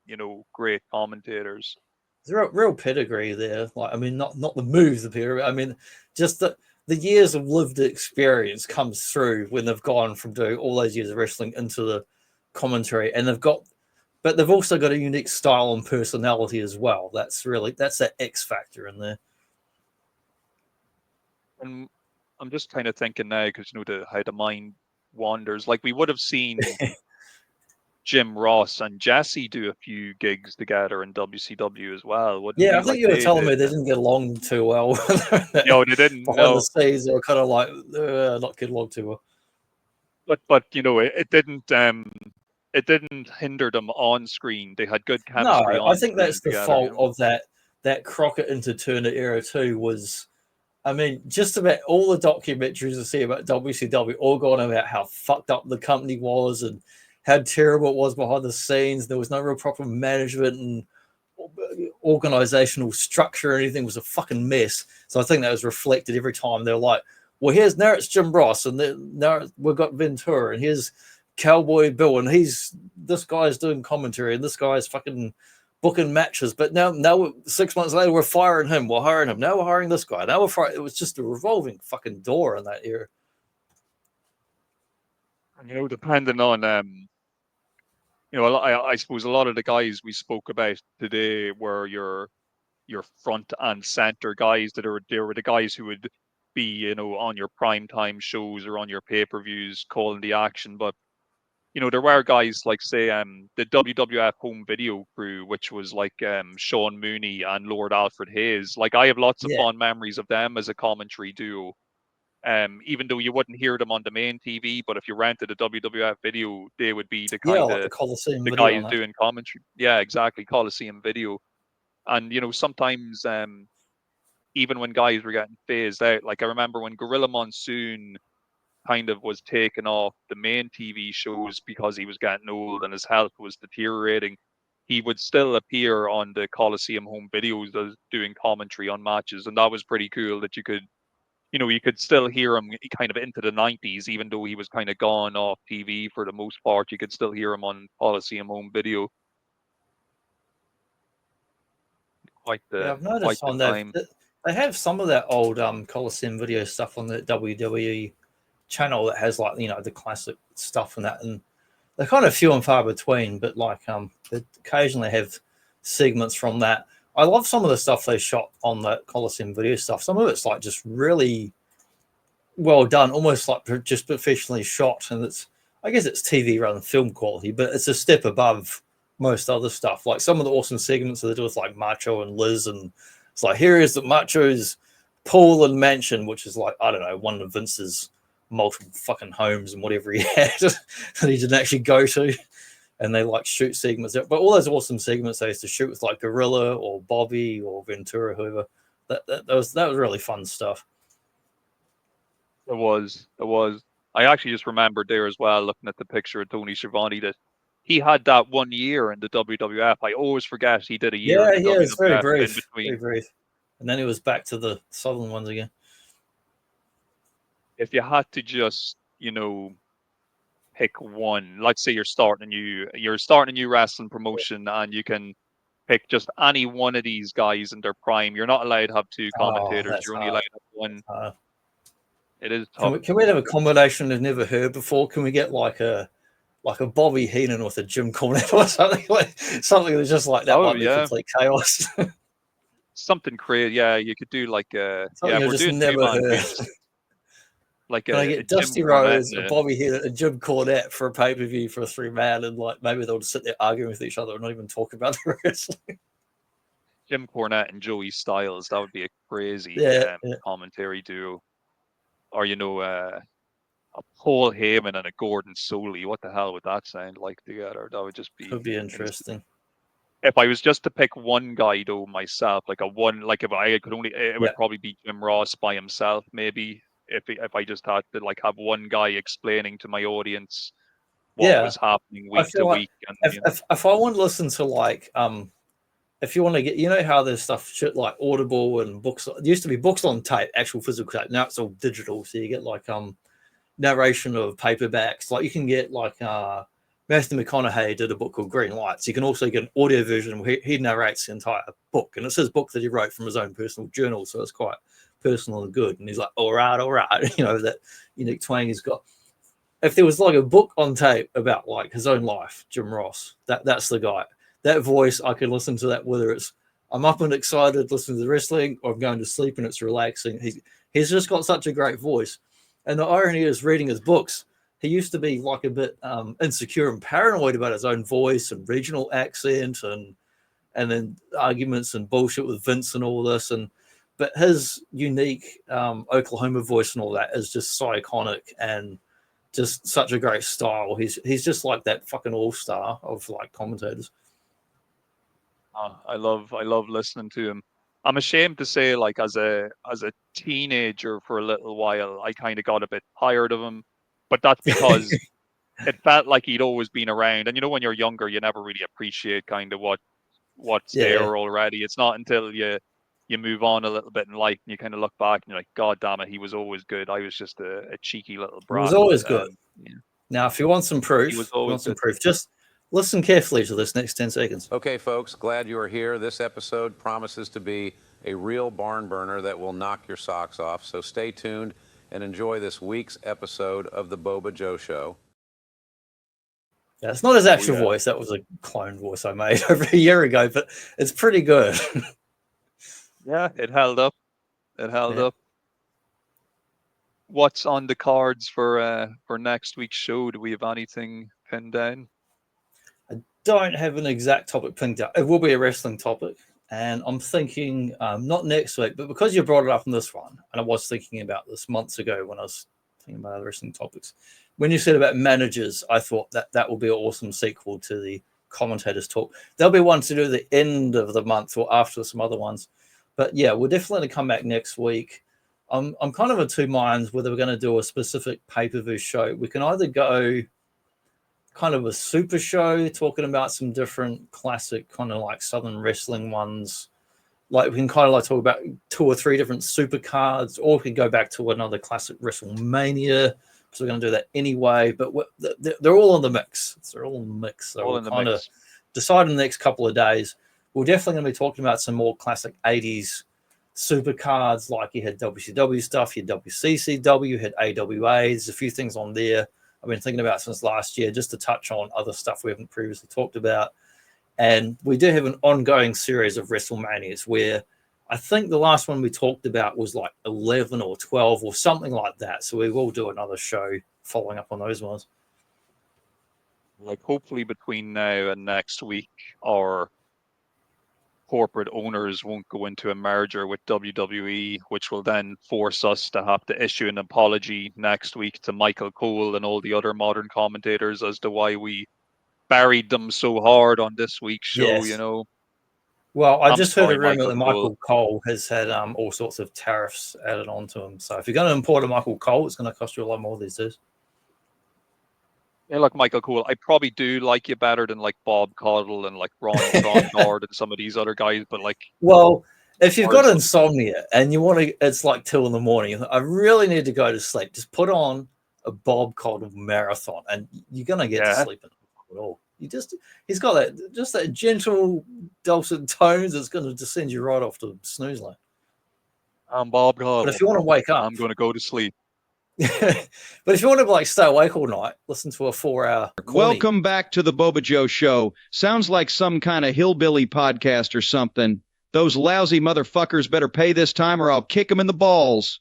you know, great commentators. There's real pedigree there. Like, I mean, not the moves of pedigree. I mean, just the years of lived experience comes through when they've gone from doing all those years of wrestling into the commentary, and but they've also got a unique style and personality as well. That's that X factor in there. And I'm just kind of thinking now, because, you know, how the mind wanders. Like, we would have seen Jim Ross and Jesse do a few gigs together in WCW as well, wouldn't Yeah, we? I think Like you were they telling did. me they didn't get along too well No, they didn't. behind the No, scenes. They were kind of like not getting along too well. but you know, it didn't hinder them on screen. They had good No, chemistry I on think screen that's the together, you fault know. of that Crockett into Turner era too. Was, I mean, just about all the documentaries I see about WCW all going about how fucked up the company was and how terrible it was behind the scenes. There was no real proper management and organizational structure or anything. It was a fucking mess. So I think that was reflected every time. They're like, well, now it's Jim Ross, and now we've got Ventura, and here's Cowboy Bill, and this guy's doing commentary, and this guy's fucking booking matches. But now 6 months later, we're firing him. We're hiring him. Now we're hiring this guy. Now we're firing. It was just a revolving fucking door in that era. And, you know, depending on you know, I suppose a lot of the guys we spoke about today were your front and center guys they were the guys who would be, you know, on your prime time shows or on your pay-per-views calling the action. But, you know, there were guys like, say, the WWF home video crew, which was like Sean Mooney and Lord Alfred Hayes. Like, I have lots of Yeah. fond memories of them as a commentary duo. Even though you wouldn't hear them on the main TV, but if you rented a WWF video, they would be the Yeah, kind like the of Coliseum the video on guys that. doing commentary. Yeah, exactly, Coliseum video. And sometimes even when guys were getting phased out, like I remember when Gorilla Monsoon kind of was taken off the main TV shows because he was getting old and his health was deteriorating, he would still appear on the Coliseum home videos as doing commentary on matches, and that was pretty cool that you could still hear him kind of into the 90s, even though he was kind of gone off TV for the most part. You could still hear him on Coliseum home video. Quite Yeah, the I've quite noticed the on time. they have some of that old Coliseum video stuff on the WWE channel that has like the classic stuff and that, and they're kind of few and far between, but like they occasionally have segments from that. I love some of the stuff they shot on the Coliseum video stuff. Some of it's like just really well done, almost like just professionally shot, and I guess it's TV rather than film quality, but it's a step above most other stuff. Like some of the awesome segments that they do with like Macho and Liz, and it's like here is the Macho's pool and mansion, which is like, I don't know, one of Vince's multiple fucking homes and whatever he had that he didn't actually go to. And they like shoot segments, but all those awesome segments they used to shoot with like Gorilla or Bobby or Ventura, whoever. That was really fun stuff. It was. It was. I actually just remembered there as well, looking at the picture of Tony Schiavone, that he had that 1 year in the WWF. I always forget he did a year in Yeah, the yeah, it's very WWF in brief, very between. brief. And then it was back to the southern ones again. If you had to just, pick one, let's say you're starting a new wrestling promotion and you can pick just any one of these guys in their prime. You're not allowed to have two Oh, commentators. that's You're only hard. allowed to have one. Hard. It is Can tough. we have a combination I've never heard before? Can we get like a Bobby Heenan with a Jim Cornette or something something that's just like that Oh might be yeah, complete chaos. something crazy. Yeah, you could do like Something if I we're just doing never two-man heard. feud, just like Can I a get Jim Dusty Cornette Rose, and a a Bobby Heenan, a Jim Cornette for a pay per view for a 3-man, and like maybe they'll just sit there arguing with each other and not even talk about the wrestling. Jim Cornette and Joey Styles? That would be a crazy Yeah, yeah. commentary duo. Or a Paul Heyman and a Gordon Soley. What the hell would that sound like together? That would just be Could be insane. interesting. If I was just to pick one guy though myself, like if I could only, it Yeah, would probably be Jim Ross by himself, maybe. If I just had to like have one guy explaining to my audience what yeah. was happening I week to feel like week, and if I want to listen to like if you want to get, how there's stuff shit like Audible and books. It used to be books on tape, actual physical tape. Now it's all digital, so you get like narration of paperbacks. Like you can get like Matthew McConaughey did a book called Green Lights. You can also get an audio version where he narrates the entire book, and it's his book that he wrote from his own personal journal, so it's quite personal and good. And he's like, all right, that unique twang he's got. If there was like a book on tape about like his own life, Jim Ross, that's the guy. That voice, I could listen to that whether it's I'm up and excited listening to the wrestling or I'm going to sleep and it's relaxing. He's just got such a great voice. And the irony is reading his books, he used to be like a bit insecure and paranoid about his own voice and regional accent and then arguments and bullshit with Vince and all this. But his unique Oklahoma voice and all that is just so iconic and just such a great style. He's just like that fucking all-star of like commentators. I love listening to him. I'm ashamed to say, like as a teenager for a little while, I kind of got a bit tired of him, but that's because it felt like he'd always been around. And when you're younger, you never really appreciate kind of what's Yeah, there already. It's not until you move on a little bit in life and you kind of look back and you're like, God damn it, he was always good. I was just a cheeky little he was brat. always But good. yeah, Now, if you want some he was proof, always good. just listen carefully to this next 10 seconds. Okay, folks, glad you are here. This episode promises to be a real barn burner that will knock your socks off. So stay tuned and enjoy this week's episode of the Boba Joe Show. Yeah, it's not his actual Yeah. voice. That was a clone voice I made over a year ago, but it's pretty good. Yeah, it held up. It held Yeah. up. What's on the cards for next week's show? Do we have anything pinned down? Don't have an exact topic pinned out. It will be a wrestling topic. And I'm thinking, not next week, but because you brought it up in this one, and I was thinking about this months ago when I was thinking about other wrestling topics. When you said about managers, I thought that will be an awesome sequel to the commentators talk. There'll be one to do at the end of the month or after some other ones. But yeah, we're definitely come back next week. I'm kind of in two minds whether we're going to do a specific pay-per-view show. We can either go kind of a super show talking about some different classic kind of like Southern wrestling ones. Like we can kind of like talk about 2 or 3 different super cards, or we can go back to another classic WrestleMania because we're going to do that anyway. But they're all in the mix. They're all in the mix. So we'll kind of decide in the next couple of days. We're definitely going to be talking about some more classic 80s super cards, like you had WCW stuff, you had WCCW, you had AWA. There's a few things on there I've been thinking about since last year, just to touch on other stuff we haven't previously talked about. And we do have an ongoing series of WrestleManias where I think the last one we talked about was like 11 or 12 or something like that. So we will do another show following up on those ones. Like hopefully between now and next week, our corporate owners won't go into a merger with WWE, which will then force us to have to issue an apology next week to Michael Cole and all the other modern commentators as to why we buried them so hard on this week's show. Yes. You know. Well, I I'm just heard sorry, a rumor that Michael Michael Cole has had all sorts of tariffs added onto him. So if you're going to import a Michael Cole, it's going to cost you a lot more these days. Yeah, like Michael Cole, I probably do like you better than like Bob Caudle and like Ron Gard and some of these other guys. But like, well, if you've got insomnia and you want to, it's like 2 a.m. I really need to go to sleep. Just put on a Bob Caudle marathon, and you're going to get to sleep at all. He's got that gentle dulcet tones that's going to just send you right off to snooze line. I'm Bob Caudle. But if you want to wake up, I'm going to go to sleep. But if you want to like stay awake all night, listen to a 4-hour. Welcome back to the Boba Joe Show. Sounds like some kind of hillbilly podcast or something. Those lousy motherfuckers better pay this time, or I'll kick them in the balls.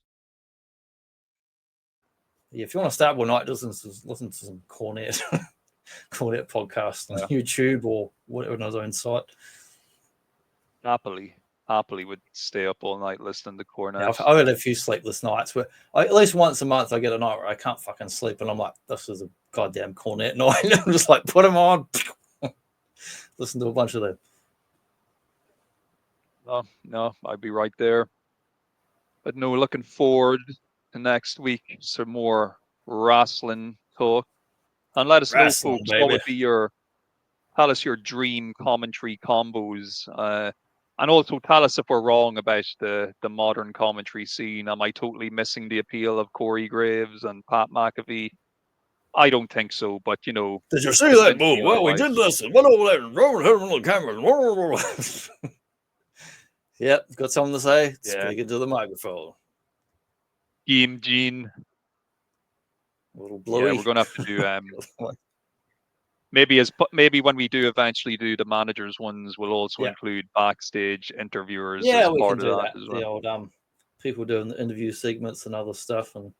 Yeah, if you want to start all night, listen to some Cornet podcast on YouTube or whatever on his own site. Happily would stay up all night listening to Cornet. Yeah, I've had a few sleepless nights where at least once a month I get a night where I can't fucking sleep, and I'm like, this is a goddamn Cornet night. And I'm just like, put them on, listen to a bunch of them. No, I'd be right there. But no, looking forward to next week. Some more wrestling talk. And let us know, folks, what would be tell us your dream commentary combos. And also tell us if we're wrong about the modern commentary scene. Am I totally missing the appeal of Corey Graves and Pat McAfee? I don't think so, but you know. Did you see that move? Well, we did this and went over there and rolled him on the camera. Yep, got something to say? Speak into the microphone. Gene. A little bluey. Yeah, we're gonna have to do maybe when we do eventually do the managers ones, we'll also include backstage interviewers. Yeah, as we part can do of that. As well. The old people doing the interview segments and other stuff, and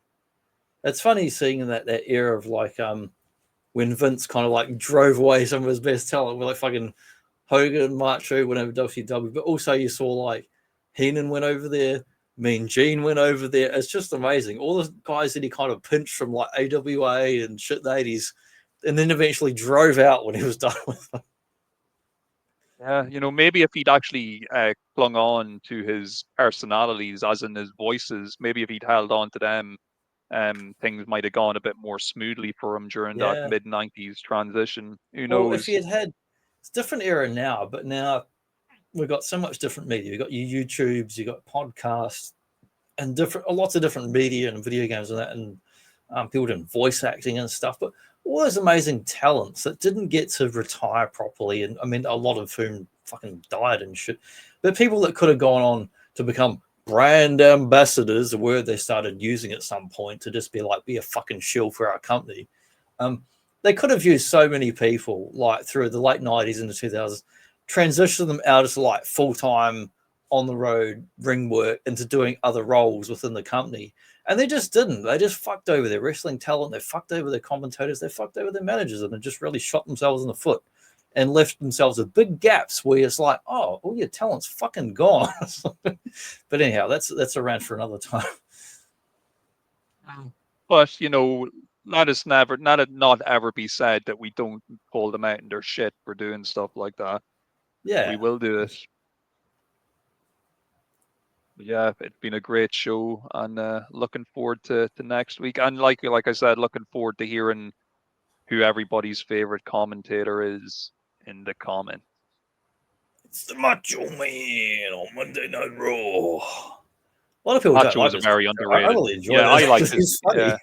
it's funny seeing that era of like when Vince kind of like drove away some of his best talent with like fucking Hogan, Macho went over WCW, but also you saw like Heenan went over there, Mean Gene went over there. It's just amazing. All the guys that he kind of pinched from like AWA and shit in the 80s, and then eventually drove out when he was done with them. Yeah, you know, maybe if he'd actually clung on to his personalities, as in his voices, maybe if he'd held on to them, things might have gone a bit more smoothly for him during that mid-90s transition. Who knows? Well, if he had it's a different era now, but now we've got so much different media. You've got your YouTubes, you've got podcasts, and lots of different media and video games and that, and people doing voice acting and stuff. But all those amazing talents that didn't get to retire properly, and I mean, a lot of whom fucking died and shit. But people that could have gone on to become brand ambassadors, a word they started using at some point to just be a fucking shill for our company. They could have used so many people like through the late 90s and the 2000s, transitioned them out as like full-time on the road ring work into doing other roles within the company. And they just didn't. They just fucked over their wrestling talent. They fucked over their commentators. They fucked over their managers, and they just really shot themselves in the foot. and left themselves with big gaps where it's like, oh, all your talent's fucking gone. But anyhow, that's a rant for another time. But let us not ever be said that we don't call them out in their shit for doing stuff like that. Yeah, We will do it. Yeah, it's been a great show, and looking forward to next week. And like I said, looking forward to hearing who everybody's favorite commentator is in the comment. It's the Macho Man on Monday Night Raw. A lot of people Macho don't like is this very character. underrated. I really enjoy it. Yeah, I like this. He's funny. Yeah.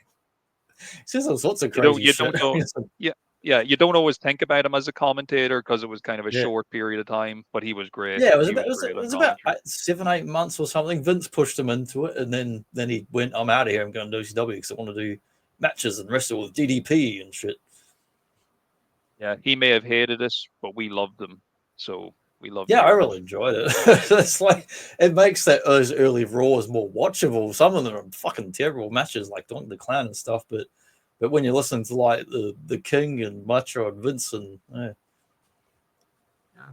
He says all sorts of crazy shit. Yeah, you don't always think about him as a commentator because it was kind of a short period of time, but he was great. Yeah, He it was about 7-8 months or something. Vince pushed him into it, and then he went, "I'm out of here. I'm going to WCW because I want to do matches and wrestle with DDP and shit." Yeah, he may have hated it, but we loved him, so we loved. Yeah, I really enjoyed it. It's like it makes those early Raws more watchable. Some of them are fucking terrible matches, like Doink the Clown and stuff, but when you're listening to like the King and Macho and Vince and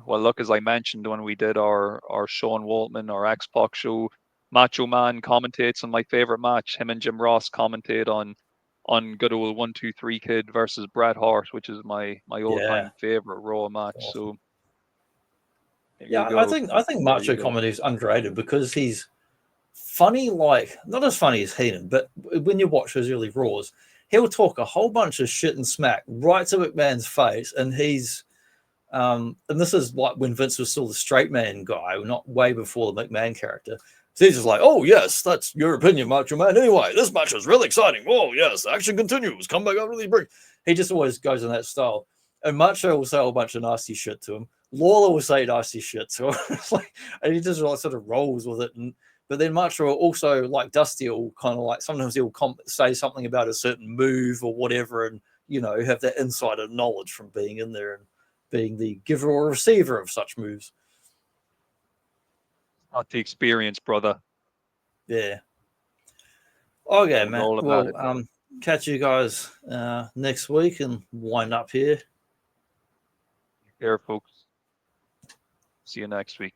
Well, look, as I mentioned when we did our Sean Waltman, our X-PAC show, Macho Man commentates on my favorite match. Him and Jim Ross commentate on good old 1-2-3 Kid versus Bret Hart, which is my all-time favorite Raw match. Awesome. So yeah, I think Macho comedy is underrated because he's funny, like not as funny as Heenan, but when you watch his early Raws, he'll talk a whole bunch of shit and smack right to McMahon's face, and he's and this is like when Vince was still the straight man guy, not way before the McMahon character. So he's just like, "Oh yes, that's your opinion, Macho Man. Anyway, this match is really exciting. Oh yes, the action continues. Come back over the break." He just always goes in that style. And Macho will say a whole bunch of nasty shit to him. Lawler will say nasty shit to him. It's like, and he just like sort of rolls with it. But then Macho will also, like Dusty, will kind of like sometimes he'll say something about a certain move or whatever, and have that insider knowledge from being in there and being the giver or receiver of such moves. Not the experience, brother. Yeah. Okay, man. Well, catch you guys next week and wind up here. Take care, folks. See you next week.